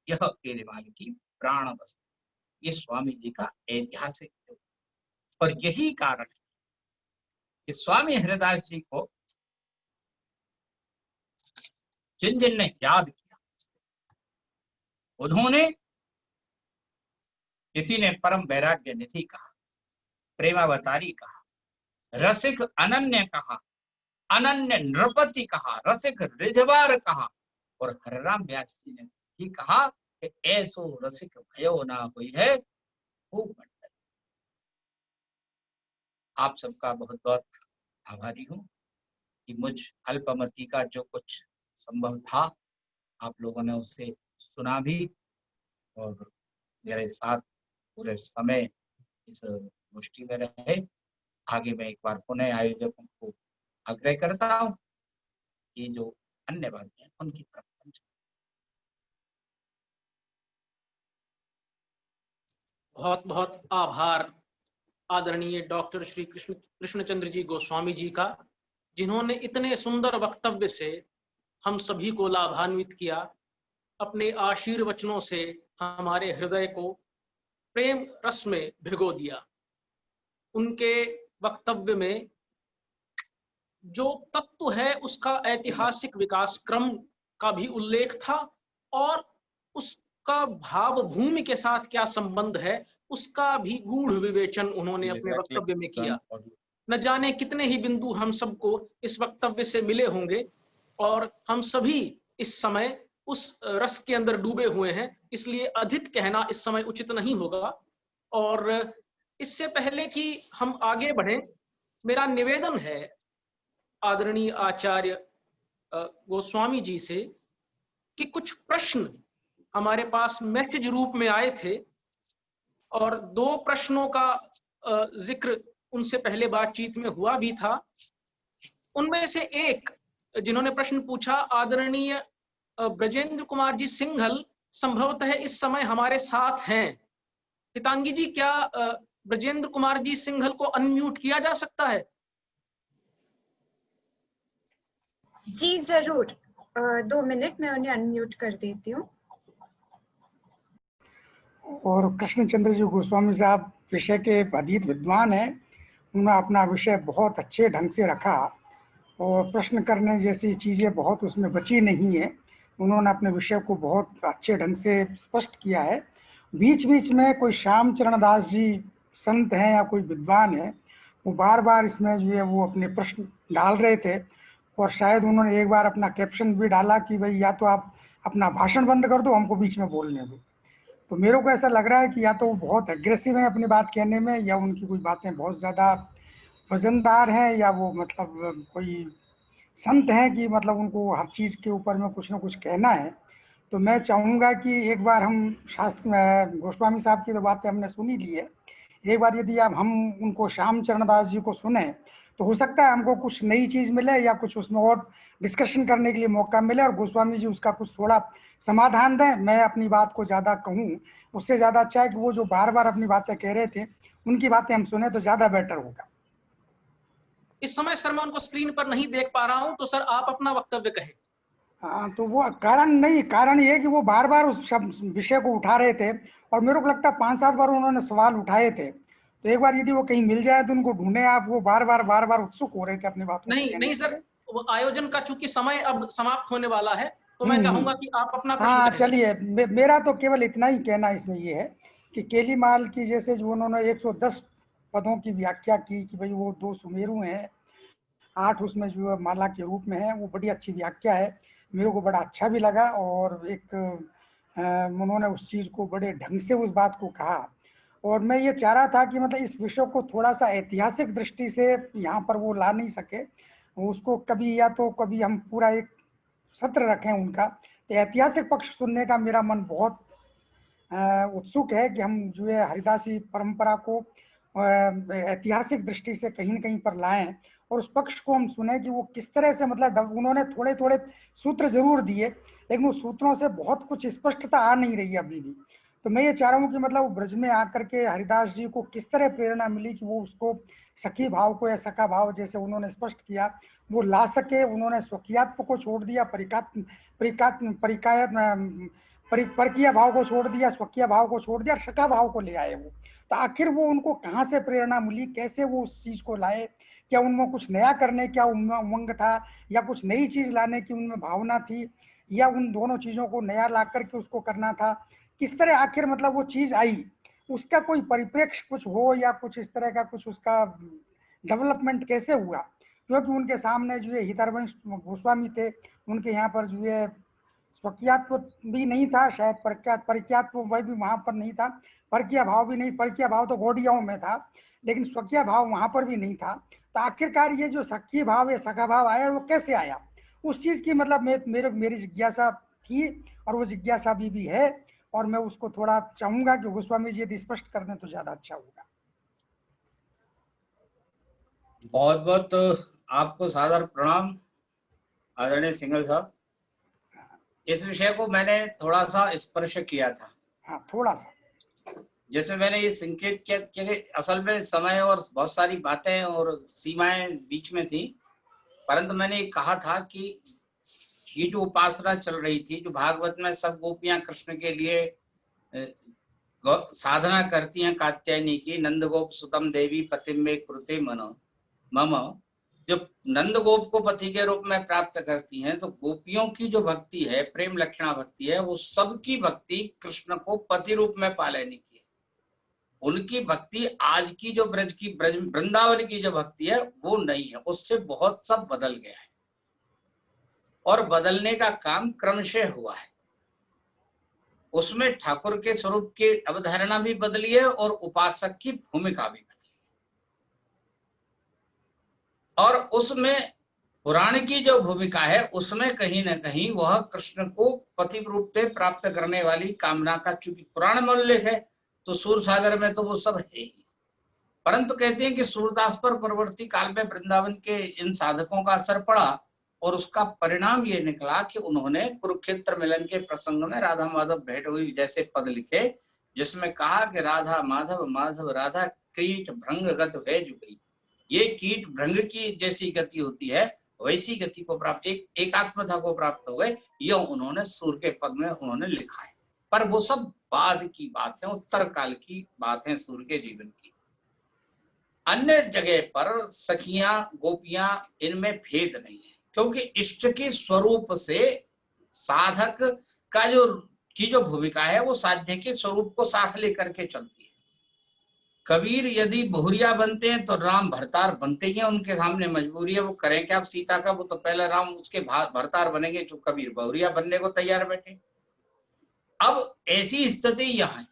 यह केलेवाल की प्राण वस्तु। ये स्वामी जी का ऐतिहासिक है। और यही कारण है कि स्वामी हरिदास जी को जिन जिन ने याद किया, उन्होंने, किसी ने परम वैराग्य निधि कहा, प्रेमावतारी कहा, रसिक अनन्य कहा, अनन्य नृपति कहा, रसिक रिझवार कहा, और हरिराम व्यास जी ने भी कहा कि ऐसो रसिक भयो ना हुई है खूब मंडल। आप सबका बहुत बहुत आभारी हूं कि मुझ अल्पमति का जो कुछ संभव था आप लोगों ने उसे सुना भी, और मेरे साथ पूरे समय इस गोष्ठी में रहे। आगे मैं एक बार पुनः आयोजकों को आग्रह करता हूं कि जो अन्य बातें हैं उनकी तरफ। बहुत बहुत आभार आदरणीय डॉक्टर श्री कृष्णचंद्र जी गोस्वामी जी का, जिन्होंने इतने सुंदर वक्तव्य से हम सभी को लाभान्वित किया, अपने आशीर्वचनों से हमारे हृदय को प्रेम रस में भिगो दिया। उनके वक्तव्य में जो तत्व है उसका ऐतिहासिक विकास क्रम का भी उल्लेख था, और उसका भाव भूमि के साथ क्या संबंध है उसका भी गूढ़ विवेचन उन्होंने अपने वक्तव्य में किया। न जाने कितने ही बिंदु हम सबको इस वक्तव्य से मिले होंगे, और हम सभी इस समय उस रस के अंदर डूबे हुए हैं, इसलिए अधिक कहना इस समय उचित नहीं होगा। और इससे पहले कि हम आगे बढ़ें, मेरा निवेदन है आदरणीय आचार्य गोस्वामी जी से कि कुछ प्रश्न हमारे पास मैसेज रूप में आए थे, और 2 प्रश्नों का जिक्र उनसे पहले बातचीत में हुआ भी था। उनमें से एक जिन्होंने प्रश्न पूछा, आदरणीय ब्रजेंद्र कुमार जी सिंघल संभवतः इस समय हमारे साथ हैं। पितांगी जी, क्या ब्रजेंद्र कुमार जी सिंघल को अनम्यूट किया जा सकता है? जी जरूर, 2 मिनट में उन्हें अनम्यूट कर देती हूँ। और कृष्णचंद्र जी गोस्वामी साहब विषय के अधीत विद्वान हैं, उन्होंने अपना विषय बहुत अच्छे ढंग से रखा, और प्रश्न करने जैसी चीज़ें बहुत उसमें बची नहीं है। उन्होंने अपने विषय को बहुत अच्छे ढंग से स्पष्ट किया है। बीच बीच में कोई श्याम चरण दास जी संत हैं या कोई विद्वान है, वो बार बार इसमें जो है वो अपने प्रश्न डाल रहे थे, और शायद उन्होंने एक बार अपना कैप्शन भी डाला कि भाई या तो आप अपना भाषण बंद कर दो, हमको बीच में बोलने दो। तो मेरे को ऐसा लग रहा है कि या तो वो बहुत एग्रेसिव है अपनी बात कहने में, या उनकी कुछ बातें बहुत ज़्यादा वजनदार हैं, या वो मतलब कोई संत हैं कि मतलब उनको हर चीज़ के ऊपर में कुछ ना कुछ कहना है। तो मैं चाहूँगा कि एक बार हम शास्त्र गोस्वामी साहब की तो बातें हमने सुनी ली है, एक बार यदि आप हम उनको श्याम चरण दास जी को सुने तो हो सकता है हमको कुछ नई चीज मिले या कुछ उसमें और डिस्कशन करने के लिए मौका मिले और गोस्वामी जी उसका कुछ थोड़ा समाधान दें। मैं अपनी बात को ज्यादा कहूँ उससे ज्यादा अच्छा है कि वो जो बार बार अपनी बातें कह रहे थे उनकी बातें हम सुने तो ज्यादा बेटर होगा। इस समय सर मैं उनको स्क्रीन पर नहीं देख पा रहा हूं, तो सर आप अपना वक्तव्य कहें। हाँ, तो वो कारण ये कि वो बार बार उस विषय को उठा रहे थे और मेरे को लगता है 5-7 बार उन्होंने सवाल उठाए थे। तो एक बार यदि वो कहीं मिल जाए तो उनको ढूंढे आप। वो बार बार उत्सुक हो रहे थे अपनी बात। नहीं सर, वो आयोजन का चूंकि समय अब समाप्त होने वाला है, तो मैं चाहूंगा कि आप अपना प्रश्न हाँ कहें। चलिए, मेरा तो केवल इतना ही कहना इसमें ये है कि केलीमाल की जैसे जो उन्होंने 110 पदों की व्याख्या की कि भाई वो 2 सुमेरु हैं, 8 उसमें जो माला के रूप में है, वो बड़ी अच्छी व्याख्या है। मेरे को बड़ा अच्छा भी लगा और एक उन्होंने उस चीज को बड़े ढंग से उस बात को कहा। और मैं ये चाह रहा था कि मतलब इस विषय को थोड़ा सा ऐतिहासिक दृष्टि से यहाँ पर वो ला नहीं सके, उसको कभी या तो कभी हम पूरा एक सत्र रखें उनका। तो ऐतिहासिक पक्ष सुनने का मेरा मन बहुत उत्सुक है कि हम जो है हरिदासी परंपरा को ऐतिहासिक दृष्टि से कहीं न कहीं पर लाएं और उस पक्ष को हम सुने कि वो किस तरह से मतलब उन्होंने थोड़े थोड़े सूत्र जरूर दिए, लेकिन उस सूत्रों से बहुत कुछ स्पष्टता आ नहीं रही अभी भी। तो मैं ये चाह रहा हूँ कि मतलब वो ब्रज में आकर के हरिदास जी को किस तरह प्रेरणा मिली कि वो उसको सखी भाव को या सखा भाव जैसे उन्होंने स्पष्ट किया वो ला सके। उन्होंने स्वकीयात्व को छोड़ दिया, परकीय भाव को छोड़ दिया, स्वकीय भाव को छोड़ दिया, सखा भाव को ले आए वो। तो आखिर वो उनको कहाँ से प्रेरणा मिली, कैसे वो उस चीज को लाए? क्या उनमें कुछ नया करने क्या उमंग था या कुछ नई चीज लाने की उनमें भावना थी या उन दोनों चीजों को नया ला करके उसको करना था? किस तरह आखिर मतलब वो चीज आई, उसका कोई परिप्रेक्ष्य कुछ हो या कुछ इस तरह का कुछ उसका डेवलपमेंट कैसे हुआ? क्योंकि उनके सामने जो है हितरवंश गोस्वामी थे, उनके यहाँ पर जो है स्वकीयात्व भी नहीं था, शायद परिक्यात्व वह भी वहां पर नहीं था, परकीय भाव भी नहीं, परकीय भाव तो गौड़ियाओं में था लेकिन स्वकीय भाव वहां पर भी नहीं था। तो आखिरकार ये जो सखी भाव या सखा भाव आया वो कैसे आया, उस चीज की मतलब मेरी जिज्ञासा थी और वो जिज्ञासा भी है और मैं उसको थोड़ा चाहूंगा कि गोस्वामी जी यदि स्पष्ट कर दें तो ज्यादा अच्छा होगा। बहुत बहुत आपको सादर प्रणाम आदरणीय सिंघल साहब। इस विषय को मैंने थोड़ा सा स्पर्श किया था। हाँ, थोड़ा सा जैसे मैंने ये संकेत किया कि असल में समय और बहुत सारी बातें और सीमाएं बीच में थी, परंतु मैंने ये कहा था कि ये जो उपासना चल रही थी, जो भागवत में सब गोपियां कृष्ण के लिए साधना करती हैं कात्यायनी की, नंद गोप सुतम देवी पतिम में कृते मनो मम, जो नंद गोप को पति के रूप में प्राप्त करती हैं, तो गोपियों की जो भक्ति है, प्रेम लक्षणा भक्ति है, वो सबकी भक्ति कृष्ण को पति रूप में पा लेने की है। उनकी भक्ति आज की जो ब्रज की वृंदावन की जो भक्ति है वो नहीं है, उससे बहुत सब बदल गया है और बदलने का काम क्रमशः हुआ है। उसमें ठाकुर के स्वरूप की अवधारणा भी बदली है और उपासक की भूमिका भी बदली है। और उसमें पुराण की जो भूमिका है उसमें कहीं ना कहीं वह कृष्ण को पति रूप में प्राप्त करने वाली कामना का, चूंकि पुराण में उल्लेख है तो सूर सागर में तो वो सब है ही, परंतु कहते हैं कि सूरदास पर परवर्ती काल में वृंदावन के इन साधकों का असर पड़ा और उसका परिणाम ये निकला कि उन्होंने कुरुक्षेत्र मिलन के प्रसंग में राधा माधव भेंट हुई जैसे पद लिखे, जिसमें कहा कि राधा माधव माधव राधा कीट भृंग गत भय जुगई। ये कीट भृंग की जैसी गति होती है वैसी गति को प्राप्त, एक आत्मता को प्राप्त हो गए, ये उन्होंने सूर के पद में उन्होंने लिखा है। पर वो सब बाद की बात है, उत्तर काल की बात है सूर के जीवन की। अन्य जगह पर सखियां गोपियां इनमें भेद नहीं है, क्योंकि इष्ट के स्वरूप से साधक का जो भूमिका है वो साध्य के स्वरूप को साथ लेकर के चलती है। कबीर यदि बहुरिया बनते हैं तो राम भरतार बनते ही हैं, उनके सामने मजबूरी है, वो करें क्या? आप सीता का, वो तो पहले राम उसके भरतार बनेंगे, जो कबीर बहुरिया बनने को तैयार बैठे। अब ऐसी स्थिति यहाँ है।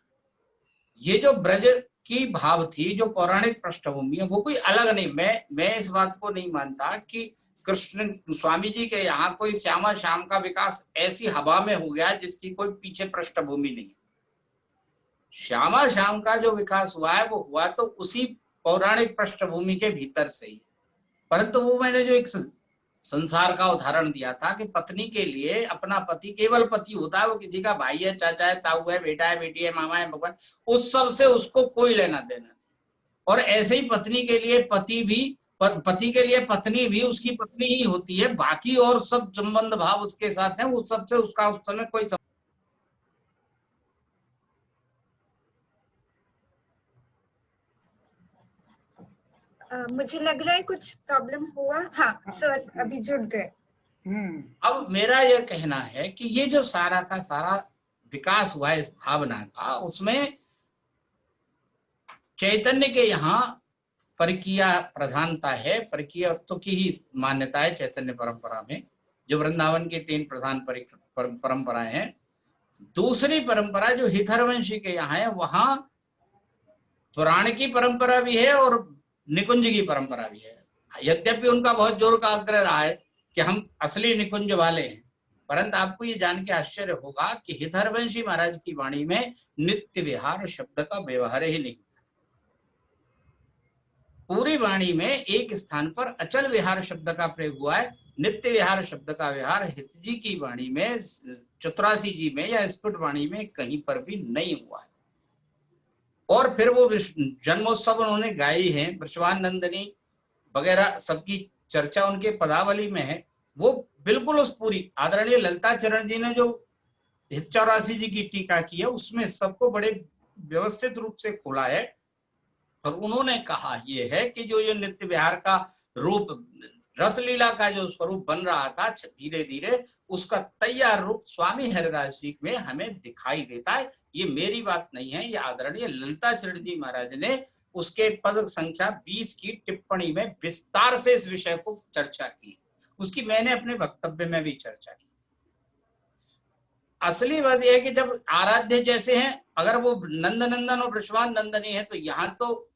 ये जो ब्रज की भाव थी, जो पौराणिक पृष्ठभूमि है, वो कोई अलग नहीं। मैं इस बात को नहीं मानता कि कृष्ण स्वामी जी के यहाँ कोई श्यामा श्याम का विकास ऐसी हवा में हो गया जिसकी कोई पीछे पृष्ठभूमि नहीं। श्यामा श्याम का जो विकास हुआ है वो हुआ तो उसी पौराणिक पृष्ठभूमि के भीतर से ही। परंतु वो मैंने जो एक संसार का उदाहरण दिया था कि पत्नी के लिए अपना पति केवल पति होता है, वो किसी का भाई है, चाचा है, ताऊ है, बेटा है, बेटी है, मामा है, भगवान, उस सब से उसको कोई लेना देना। और ऐसे ही पत्नी के लिए पति के लिए पत्नी भी उसकी पत्नी ही होती है, बाकी और सब संबंध भाव उसके साथ हैं, उस सबसे उसका उस समय कोई मुझे लग रहा है कुछ प्रॉब्लम हुआ। हाँ सर, अभी जुड़ गए। अब मेरा यह कहना है कि ये जो सारा का सारा विकास हुआ है इस भावना का, उसमें चैतन्य के यहाँ परकीय प्रधानता है, परकीयत्व की ही मान्यता है चैतन्य परंपरा में, जो वृंदावन के 3 प्रधान परंपराएं हैं। दूसरी परंपरा जो हितहरवंशी के यहाँ है, वहां पुराण की परंपरा भी है और निकुंज की परंपरा भी है। यद्यपि उनका बहुत जोर का आग्रह रहा है कि हम असली निकुंज वाले हैं, परंतु आपको ये जान के आश्चर्य होगा कि हितहरवंशी महाराज की वाणी में नित्य विहार शब्द का व्यवहार ही नहीं। पूरी वाणी में एक स्थान पर अचल विहार शब्द का प्रयोग हुआ है, नित्य विहार शब्द का व्यवहार हित जी की वाणी में, चतुरासी जी में या स्फुट वाणी में कहीं पर भी नहीं हुआ है। और फिर वो जन्मोत्सव उन्होंने गाई है, वृषभान नंदिनी वगैरह सबकी चर्चा उनके पदावली में है। वो बिल्कुल उस पूरी आदरणीय ललिता चरण जी ने जो 84 जी की टीका की है उसमें सबको बड़े व्यवस्थित रूप से खोला है। और उन्होंने कहा ये है कि जो ये नित्य विहार का रूप, रसलीला का जो स्वरूप बन रहा था धीरे धीरे, उसका तैयार रूप स्वामी हरिदास जी में हमें दिखाई देता है। ये मेरी बात नहीं है, ये आदरणीय ललिता चरण जी महाराज ने उसके पद संख्या 20 की टिप्पणी में विस्तार से इस विषय को चर्चा की। उसकी मैंने अपने वक्तव्य में भी चर्चा की। असली बात यह है कि जब आराध्य जैसे हैं, अगर वो नंदनंदन और वृषभान नंदनी है, तो यहाँ तो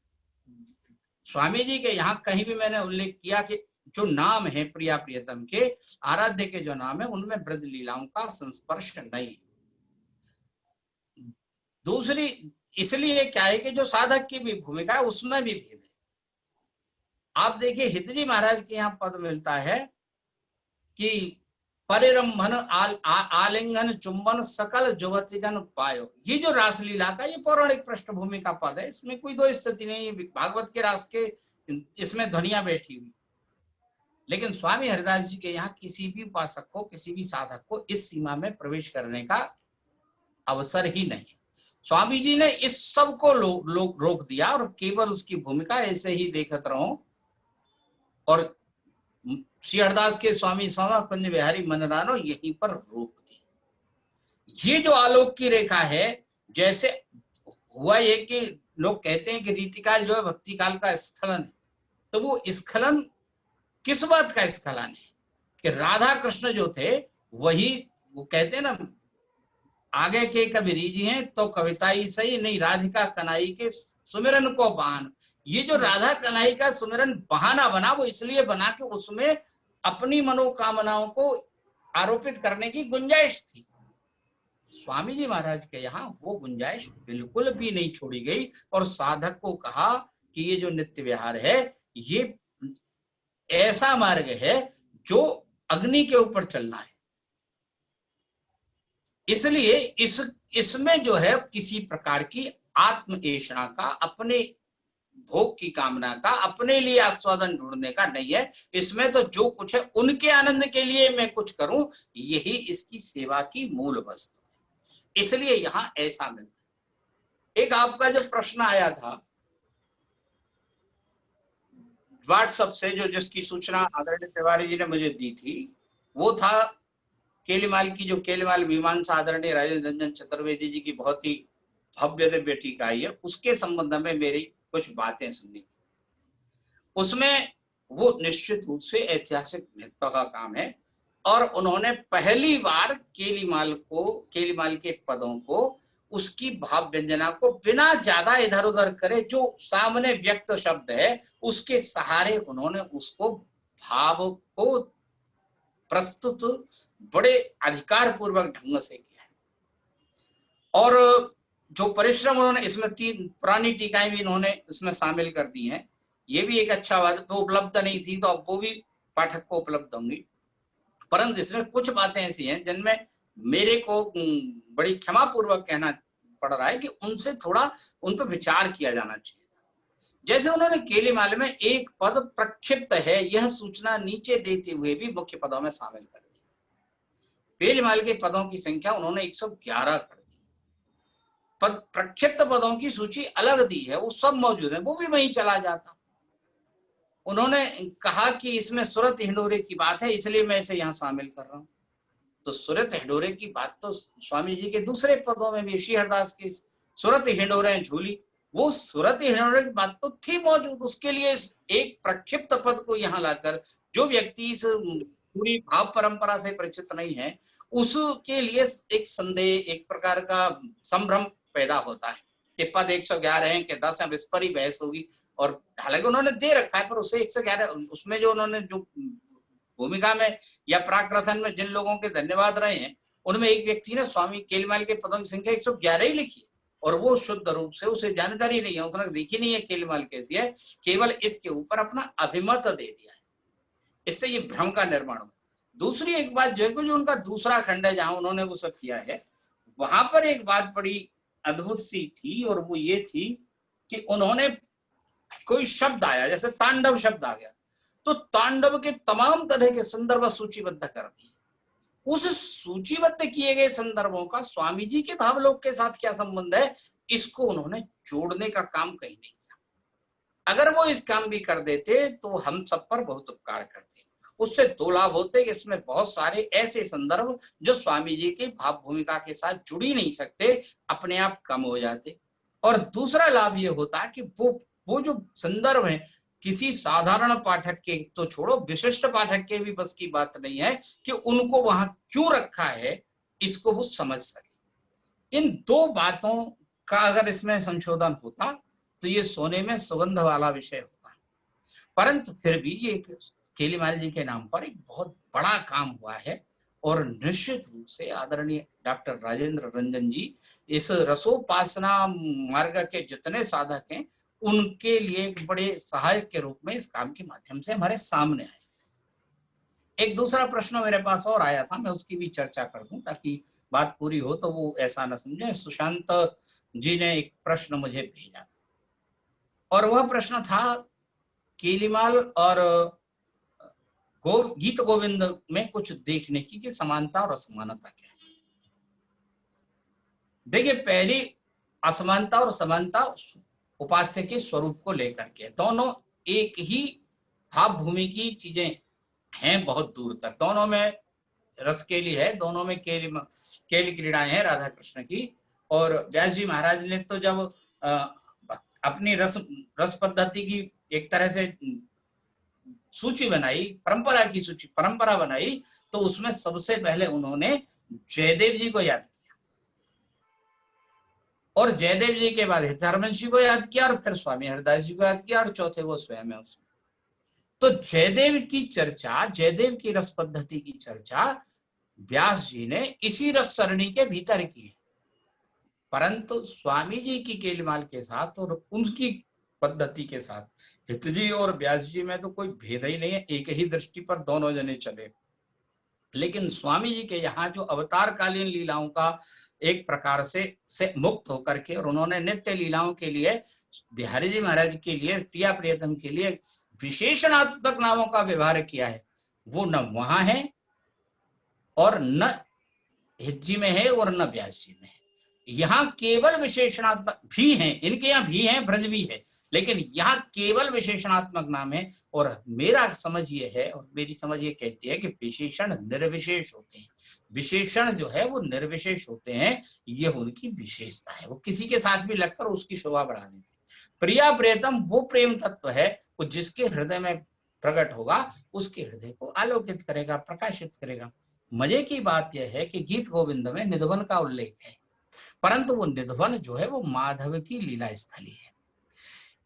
स्वामी जी के यहाँ कहीं भी मैंने उल्लेख किया कि जो नाम है प्रिया प्रियतम के, आराध्य के जो नाम है उनमें ब्रज लीलाओं का संस्पर्श नहीं। दूसरी इसलिए क्या है कि जो साधक की भी भूमिका है उसमें भी भेद है। आप देखिए हितजी महाराज के यहाँ पद मिलता है कि परिरंभन आलिंगन चुंबन सकल जुवती जन पायो। ये जो रासलीला का ये पौराणिक पृष्ठभूमि का पद है, इसमें कोई दो स्थिति नहीं। भागवत के रास के इसमें ध्वनिया बैठी हुई, लेकिन स्वामी हरिदास जी के यहाँ किसी भी उपासक को, किसी भी साधक को इस सीमा में प्रवेश करने का अवसर ही नहीं। स्वामी जी ने इस सब को रोक दिया और केवल उसकी भूमिका ऐसे ही देखत रहो। और श्री हरदास के स्वामी स्वामा पंज बिहारी मनरानो यहीं पर रोक दी। ये जो आलोक की रेखा है, जैसे हुआ ये कि लोग कहते हैं कि रीतिकाल जो है भक्ति काल का स्खलन है, तो वो स्खलन किस बात का स्खलन है कि राधा कृष्ण जो थे वही, वो कहते हैं ना, आगे के कबीरी जी हैं तो कविता ही सही नहीं, राधिका कनाई के सुमिरन को बहान। ये जो राधा कनाई का सुमिरन बहाना बना, वो इसलिए बना कि उसमें अपनी मनोकामनाओं को आरोपित करने की गुंजाइश थी। स्वामी जी महाराज के यहाँ वो गुंजाइश बिल्कुल भी नहीं छोड़ी गई और साधक को कहा कि ये जो नित्य विहार है ये ऐसा मार्ग है जो अग्नि के ऊपर चलना है। इसलिए इसमें जो है किसी प्रकार की आत्म ऐषणा का, अपने भोग की कामना का, अपने लिए आस्वादन ढूंढने का नहीं है। इसमें तो जो कुछ है उनके आनंद के लिए मैं कुछ करूं, यही इसकी सेवा की मूल वस्तु है। इसलिए यहां ऐसा मिलता है। एक आपका जो प्रश्न आया था व्हाट्सएप से, जिसकी सूचना आदरणीय तिवारी जी ने मुझे दी थी, वो था केलीमाल की, जो केलीमाल मीमांसा आदरणीय राजेंद्र रंजन चतुर्वेदी जी की बहुत ही भव्य दिव्य टीका आई है, उसके संबंध में मेरी कुछ बातें सुननी। उसमें वो निश्चित रूप से ऐतिहासिक महत्व का काम है और उन्होंने पहली बार केलीमाल के पदों को, उसकी भाव व्यंजना को बिना ज्यादा इधर उधर करे, जो सामने व्यक्त शब्द है उसके सहारे उन्होंने उसको भाव को प्रस्तुत बड़े अधिकार पूर्वक ढंग से किया है। और जो परिश्रम उन्होंने इसमें 3 पुरानी टीकाएं भी इन्होंने इसमें शामिल कर दी हैं, ये भी एक अच्छा बात। तो उपलब्ध नहीं थी तो अब वो भी पाठक को उपलब्ध होंगी, परंतु इसमें कुछ बातें ऐसी हैं जिनमें मेरे को बड़ी क्षमा पूर्वक कहना पड़ रहा है कि उनसे थोड़ा उन पर विचार किया जाना चाहिए। जैसे उन्होंने केलीमाला में एक पद प्रक्षिप्त है यह सूचना नीचे देते हुए भी मुख्य पदों में शामिल कर दी। केलीमाला के पदों की संख्या उन्होंने 111 कर दी। पद प्रक्षिप्त पदों की सूची अलग दी है, वो सब मौजूद है, वो भी वहीं चला जाता। उन्होंने कहा कि इसमें सुरत हिंडोरे की बात है इसलिए मैं इसे यहाँ शामिल कर रहा हूँ। तो सुरत हिंडोरे की बात तो स्वामी जी के दूसरे पदों में भी, श्री हरदास की सुरत हिंडोरे झूली, वो सुरत हिंडोरे की बात तो थी मौजूद। उसके लिए एक प्रक्षिप्त पद को यहाँ लाकर, जो व्यक्ति इस पूरी भाव परंपरा से परिचित नहीं है, उसके लिए एक संदेह, एक प्रकार का संभ्रम पैदा होता है कि पद 111 है कि 10 है, इस पर ही बहस होगी। और हालांकि उन्होंने दे रखा है, पर उसे 111 उसमें जो उन्होंने जो भूमिका में या प्राकृतन में जिन लोगों के धन्यवाद रहे हैं, उनमें एक व्यक्ति ने स्वामी केलीमाला के पदों की संख्या 111 ही लिखी, और वो शुद्ध रूप से उसे जानकारी नहीं है, उसने देखी नहीं है केलीमाला कैसी है, केवल इसके ऊपर अपना अभिमत दे दिया है। इससे ये भ्रम का निर्माण हुआ। दूसरी एक बात जो है कि जो उनका दूसरा खंड है जहां उन्होंने वो सब किया है, वहां पर एक बात बड़ी अद्भुत सी थी, और वो ये थी कि उन्होंने कोई शब्द आया, जैसे तांडव शब्द आ गया, तो तांडव के तमाम तरह के संदर्भ सूचीबद्ध कर दिए। उस सूचीबद्ध किए गए संदर्भों का स्वामी जी के भावलोक के साथ क्या संबंध है, इसको उन्होंने जोड़ने का काम कहीं नहीं किया। अगर वो इस काम भी कर देते तो हम सब पर बहुत उपकार करते। उससे 2 लाभ होते कि इसमें बहुत सारे ऐसे संदर्भ जो स्वामी जी की भाव भूमिका के साथ जुड़ी नहीं सकते, अपने आप कम हो जाते। और दूसरा लाभ ये होता कि वो जो संदर्भ है किसी साधारण पाठक के तो छोड़ो, विशिष्ट पाठक के भी बस की बात नहीं है कि उनको वहां क्यों रखा है, इसको वो समझ सके। इन 2 बातों का अगर इसमें संशोधन होता तो ये सोने में सुगंध वाला विषय होता। परंतु फिर भी ये केलीमाला जी के नाम पर एक बहुत बड़ा काम हुआ है, और निश्चित रूप से आदरणीय डॉक्टर राजेंद्र रंजन जी इस रसोपासना मार्ग के जितने साधक हैं उनके लिए एक बड़े सहायक के रूप में इस काम के माध्यम से हमारे सामने आए। एक दूसरा प्रश्न मेरे पास और आया था, मैं उसकी भी चर्चा कर दूं ताकि बात पूरी हो तो वो ऐसा न समझे। सुशांत जी ने एक प्रश्न मुझे भेजा था, और वह प्रश्न था केलीमाल और गीत गोविंद में कुछ देखने की समानता और असमानता क्या है। देखिए, पहली असमानता और समानता उपास्य के स्वरूप को लेकर के, दोनों एक ही भाव भूमि की चीजें हैं बहुत दूर तक। दोनों में रसकेली है, दोनों में केली क्रीड़ाएं हैं राधा कृष्ण की। और व्यास जी महाराज ने तो जब अपनी रस पद्धति की एक तरह से सूची बनाई, परंपरा की सूची, परंपरा बनाई, तो उसमें सबसे पहले उन्होंने जयदेव जी को याद किया, और जयदेव जी के बाद हितहरवंश जी को याद किया, और फिर स्वामी हरदास जी को याद किया, और चौथे वो स्वयं है उसमें। तो जयदेव की चर्चा, जयदेव की रस पद्धति की चर्चा व्यास जी ने इसी रस सरणी के भीतर की है। परंतु स्वामी जी की केलीमाल के साथ और उनकी पद्धति के साथ हित जी और व्यास जी में तो कोई भेद ही नहीं है, एक ही दृष्टि पर दोनों जने चले। लेकिन स्वामी जी के यहाँ जो अवतार कालीन लीलाओं का एक प्रकार से मुक्त होकर के, और उन्होंने नित्य लीलाओं के लिए बिहारी जी महाराज के लिए, प्रिया प्रियतम के लिए विशेषणात्मक नामों का व्यवहार किया है, वो न वहां है और न हित जी में है और न व्यास जी में है। यहाँ केवल विशेषणात्मक भी हैं, इनके यहाँ भी हैं, ब्रज भी है, लेकिन यहाँ केवल विशेषणात्मक नाम है। और मेरा समझ ये है, और मेरी समझ ये कहती है कि विशेषण निर्विशेष होते हैं, विशेषण जो है वो निर्विशेष होते हैं, ये उनकी विशेषता है। वो किसी के साथ भी लगकर उसकी शोभा बढ़ा देते हैं। प्रिया प्रियतम वो प्रेम तत्व है, वो जिसके हृदय में प्रकट होगा उसके हृदय को आलोकित करेगा, प्रकाशित करेगा। मजे की बात यह है कि गीत गोविंद में निधवन का उल्लेख है, परंतु वो निधवन जो है वो माधव की लीला स्थली है।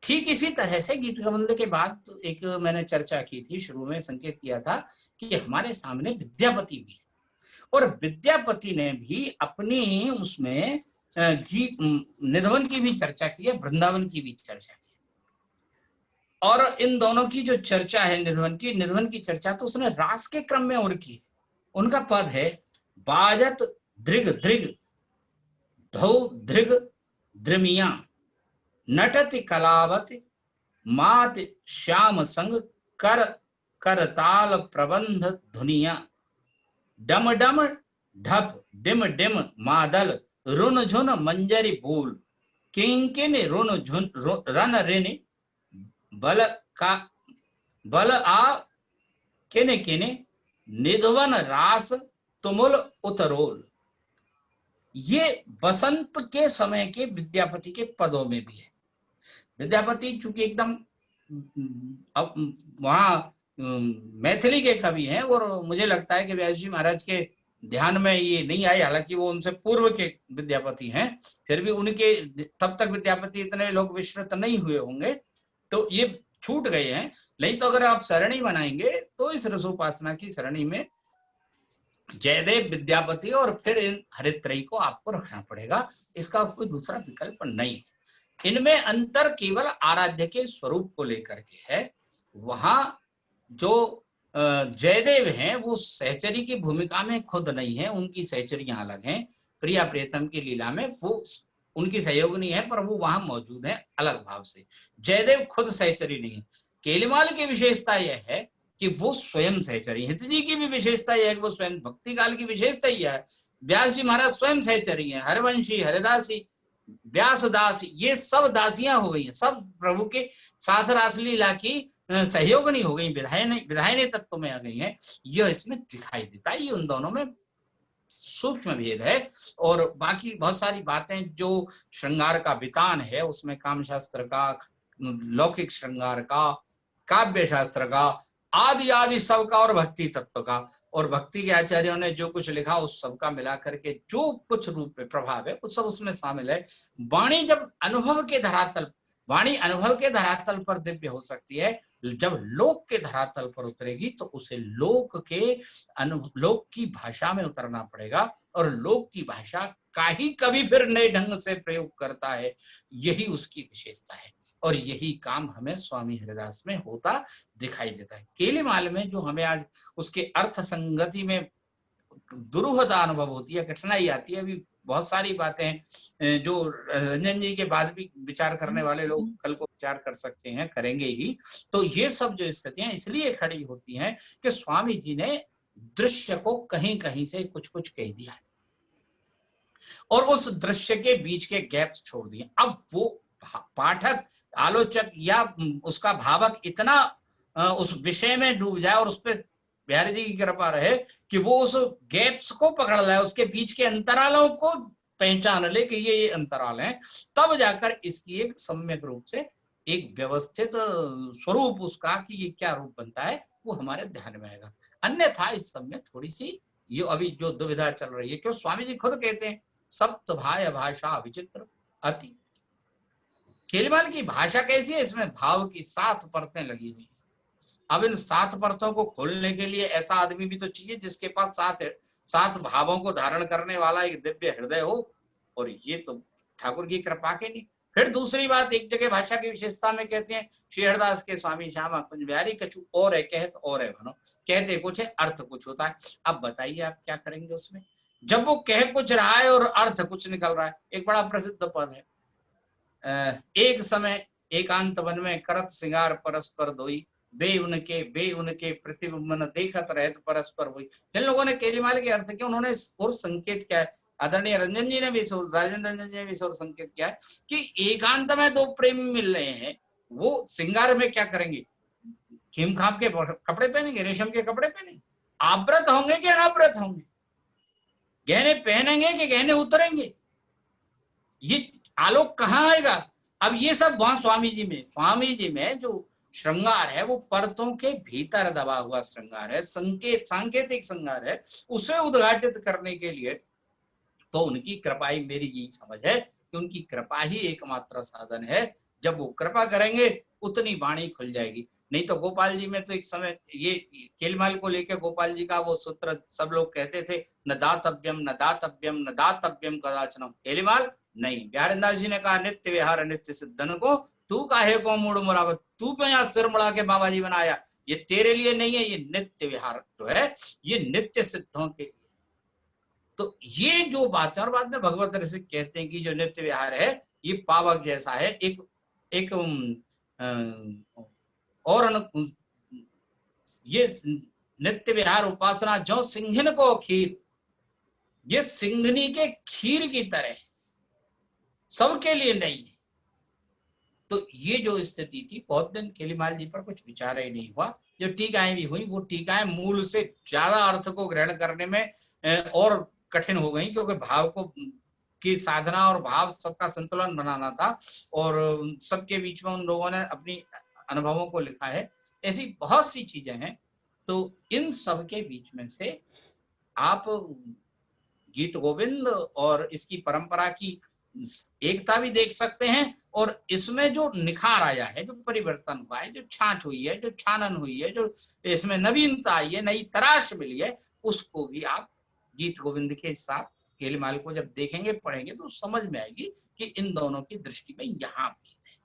ठीक इसी तरह से गीत गोविंद के बाद तो एक मैंने चर्चा की थी, शुरू में संकेत किया था कि हमारे सामने विद्यापति भी है, और विद्यापति ने भी अपनी उसमें गीत निधवन की भी चर्चा की है, वृंदावन की भी चर्चा की है। और इन दोनों की जो चर्चा है निधवन की चर्चा तो उसने रास के क्रम में और की। उनका पद है बाजत दृग दृग धौ दृग द्रमिया नटति कलावत मात श्याम संग कर करताल प्रबंध धुनिया डम डम ढप डिम डिम मादल रुन झुन मंजरी बोल किंकिन रुन झुन रन रिन बल आ किने किने निधवन रास तुमुल उतरोल। ये बसंत के समय के विद्यापति के पदों में भी है। विद्यापति चूंकि एकदम वहां मैथिली के कवि हैं, और मुझे लगता है कि व्यास जी महाराज के ध्यान में ये नहीं आए, हालांकि वो उनसे पूर्व के विद्यापति हैं, फिर भी उनके तब तक विद्यापति इतने लोग विश्रुत नहीं हुए होंगे, तो ये छूट गए हैं। नहीं तो अगर आप सरणी बनाएंगे तो इस रसोपासना की सरणी में जयदेव, विद्यापति और फिर इन हरित्रयी को आपको रखना पड़ेगा, इसका कोई दूसरा विकल्प नहीं है। इनमें अंतर केवल आराध्य के स्वरूप को लेकर के है। वहां जो जयदेव हैं वो सहचरी की भूमिका में खुद नहीं है, उनकी सहचरियां अलग हैं। प्रिया प्रियतम की लीला में वो उनकी सहयोगिनी है, पर वो वहां मौजूद है अलग भाव से। जयदेव खुद सहचरी नहीं है। केलीमाल की विशेषता यह है कि वो स्वयं सहचरी। हित जी की भी विशेषता यह है कि वो स्वयं, भक्ति काल की विशेषता यह है, व्यास जी महाराज स्वयं सहचरी हैं। हरवंशी, हरिदासी, व्यासदास, ये सब दासियां हो गई हैं, सब प्रभु के साथ रासलीला की सहयोगिनी हो गई, विधायनी तत्व में आ गई हैं। यह इसमें दिखाई देता है। ये उन दोनों में सूक्ष्म भेद है। और बाकी बहुत सारी बातें जो श्रृंगार का वितान है उसमें काम शास्त्र का, लौकिक श्रृंगार का, काव्य शास्त्र का, आदि आदि सबका, और भक्ति तत्व का, और भक्ति के आचार्यों ने जो कुछ लिखा उस सबका मिला करके जो कुछ रूप में प्रभाव है वो सब उसमें शामिल है। वाणी जब अनुभव के धरातल, वाणी अनुभव के धरातल पर दिव्य हो सकती है, जब लोक के धरातल पर उतरेगी तो उसे लोक की भाषा में उतरना पड़ेगा, और लोक की भाषा का ही कभी फिर नए ढंग से प्रयोग करता है, यही उसकी विशेषता है। और यही काम हमें स्वामी हरिदास में होता दिखाई देता है। केलीमाल में जो हमें आज उसके अर्थ संगति में दुरूहता अनुभव होती है, कठिनाई आती है, अभी बहुत सारी बातें जो रंजन जी के बाद भी विचार करने वाले लोग कल को विचार कर सकते हैं, करेंगे ही। तो ये सब जो स्थितियां इसलिए खड़ी होती हैं कि स्वामी जी ने दृश्य को कहीं कहीं से कुछ कुछ कह दिया है, और उस दृश्य के बीच के गैप्स छोड़ दिए। अब वो पाठक, आलोचक या उसका भावक इतना उस विषय में डूब जाए और उस पर बिहारी जी की कृपा रहे कि वो उस गैप्स को पकड़ लाए, उसके बीच के अंतरालों को पहचान ले कि ये अंतराल हैं, तब जाकर इसकी एक सम्यक रूप से एक व्यवस्थित स्वरूप उसका कि ये क्या रूप बनता है वो हमारे ध्यान में आएगा। अन्यथा इस सब में थोड़ी सी ये अभी जो दुविधा चल रही है, क्यों स्वामी जी खुद कहते हैं सप्त भाय भाषा विचित्र अति। केलीमाल की भाषा कैसी है? इसमें भाव की 7 परतें लगी हुई। अब इन 7 परतों को खोलने के लिए ऐसा आदमी भी तो चाहिए जिसके पास 7 भावों को धारण करने वाला एक दिव्य हृदय हो, और ये तो ठाकुर की कृपा के नहीं। फिर दूसरी बात, एक जगह भाषा की विशेषता में कहते हैं श्री हरिदास के स्वामी श्यामा कुंज बिहारी कछु और है कहत और है भनो, कहते कुछ है अर्थ कुछ होता है। अब बताइए आप क्या करेंगे उसमें, जब वो कह कुछ रहा है और अर्थ कुछ निकल रहा है। एक बड़ा प्रसिद्ध पद है, एक समय एकांत वन में करत सिंगार परस्पर धोई, बे उनके प्रतिबिंबन देखत रहत परस्पर हुई। जिन लोगों ने केलीमाल के अर्थ किया उन्होंने और संकेत किया है, आदरणीय रंजन जी ने भी, राजेंद्र रंजन जी ने भी और संकेत किया है कि एकांत में 2 प्रेमी मिल रहे हैं, वो सिंगार में क्या करेंगे? खीम खाम के कपड़े पहनेंगे, रेशम के कपड़े पहनेंगे, आवृत होंगे कि अनावृत होंगे, गहने पहनेंगे कि गहने उतरेंगे, ये आलोक कहाँ आएगा? अब ये सब वहां स्वामी जी में जो श्रृंगार है वो परतों के भीतर दबा हुआ श्रृंगार है, सांकेतिक श्रृंगार है। उसे उद्घाटित करने के लिए तो उनकी कृपा ही, मेरी यही समझ है कि उनकी कृपा ही एकमात्र साधन है जब वो कृपा करेंगे उतनी वाणी खुल जाएगी। नहीं तो गोपाल जी में तो एक समय ये खेलमाल को लेकर गोपाल जी का वो सूत्र सब लोग कहते थे, न दातव्यम न दातव्यम न दातव्यम कदाचनम। खेलमाल नहीं, बिहारीदास जी ने कहा नित्य विहार नित्य सिद्धन को तू काहे को मूड मुरावत, तू क्यों यहाँ सिर मुड़ा के बाबा जी बनाया, ये तेरे लिए नहीं है, ये नित्य विहार जो है ये नित्य सिद्धों के लिए। तो ये जो बात है, और बाद में भगवत ऋषि कहते हैं कि जो नित्य विहार है ये पावक जैसा है, एक और ये नित्य विहार उपासना जो सिंघन को खीर, ये सिंघनी के खीर की तरह सबके लिए नहीं है। तो ये जो स्थिति थी, बहुत दिन खेलीमाल जी पर कुछ विचार ही नहीं हुआ। जो टीकाएं भी हुई वो टीकाएं मूल से ज्यादा अर्थ को ग्रहण करने में और कठिन हो गई, क्योंकि भाव को की साधना और भाव सबका संतुलन बनाना था, और सबके बीच में उन लोगों ने अपनी अनुभवों को लिखा है। ऐसी बहुत सी चीजें हैं। तो इन सब के बीच में से आप गीत गोविंद और इसकी परंपरा की एकता भी देख सकते हैं, और इसमें जो निखार आया है, जो परिवर्तन हुआ है, जो छांट हुई है, जो छानन हुई है, जो इसमें नवीनता आई है, नई तराश मिली है, उसको भी आप गीत गोविंद के साथ खेलमाल को जब देखेंगे पढ़ेंगे तो समझ में आएगी कि इन दोनों की दृष्टि में यहाँ भेद है।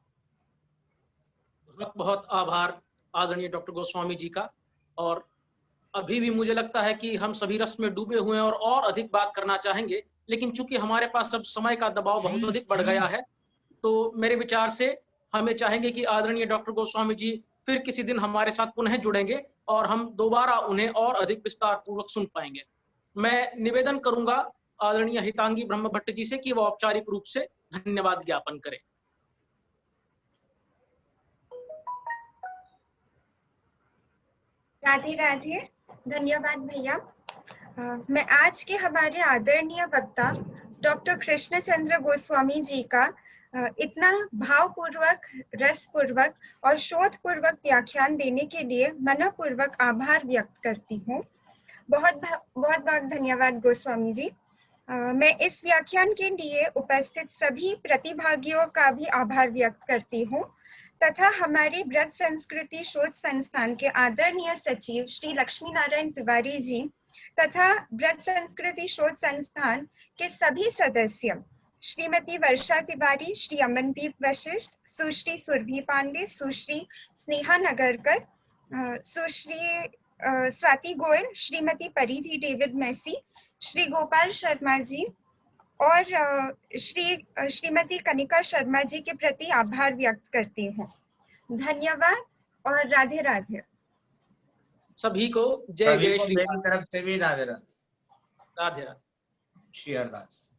बहुत बहुत आभार आदरणीय डॉक्टर गोस्वामी जी का। और अभी भी मुझे लगता है कि हम सभी रस में डूबे हुए हैं और अधिक बात करना चाहेंगे, लेकिन चूंकि हमारे पास अब समय का दबाव बहुत अधिक बढ़ गया है, तो मेरे विचार से हमें चाहेंगे कि आदरणीय डॉक्टर गोस्वामी जी फिर किसी दिन हमारे साथ पुनः जुड़ेंगे और हम दोबारा उन्हें और अधिक विस्तार पूर्वक सुन पाएंगे। मैं निवेदन करूंगा आदरणीय हितांगी ब्रह्म भट्ट जी से कि वो औपचारिक रूप से धन्यवाद ज्ञापन करें। राधे राधे। धन्यवाद भैया। मैं आज के हमारे आदरणीय वक्ता डॉक्टर कृष्णचंद्र गोस्वामी जी का इतना भावपूर्वक, रसपूर्वक और शोधपूर्वक व्याख्यान देने के लिए मनपूर्वक आभार व्यक्त करती हूँ। बहुत बहुत धन्यवाद गोस्वामी जी। मैं इस व्याख्यान के लिए उपस्थित सभी प्रतिभागियों का भी आभार व्यक्त करती हूँ, तथा हमारे ब्रज संस्कृति शोध संस्थान के आदरणीय सचिव श्री लक्ष्मी नारायण तिवारी जी तथा ब्रज संस्कृति शोध संस्थान के सभी सदस्य श्रीमती वर्षा तिवारी, श्री अमनदीप वशिष्ठ, सुश्री सुरभि पांडे, सुश्री स्नेहा नगरकर, सुश्री स्वाति गोयल, श्रीमती परिधि डेविड मैसी, श्री गोपाल शर्मा जी और श्रीमती कनिका शर्मा जी के प्रति आभार व्यक्त करती हूँ। धन्यवाद और राधे राधे। सभी को जय जय श्री मेरी तरफ से भी राधे राधे। राधे राधे। श्री हरदास।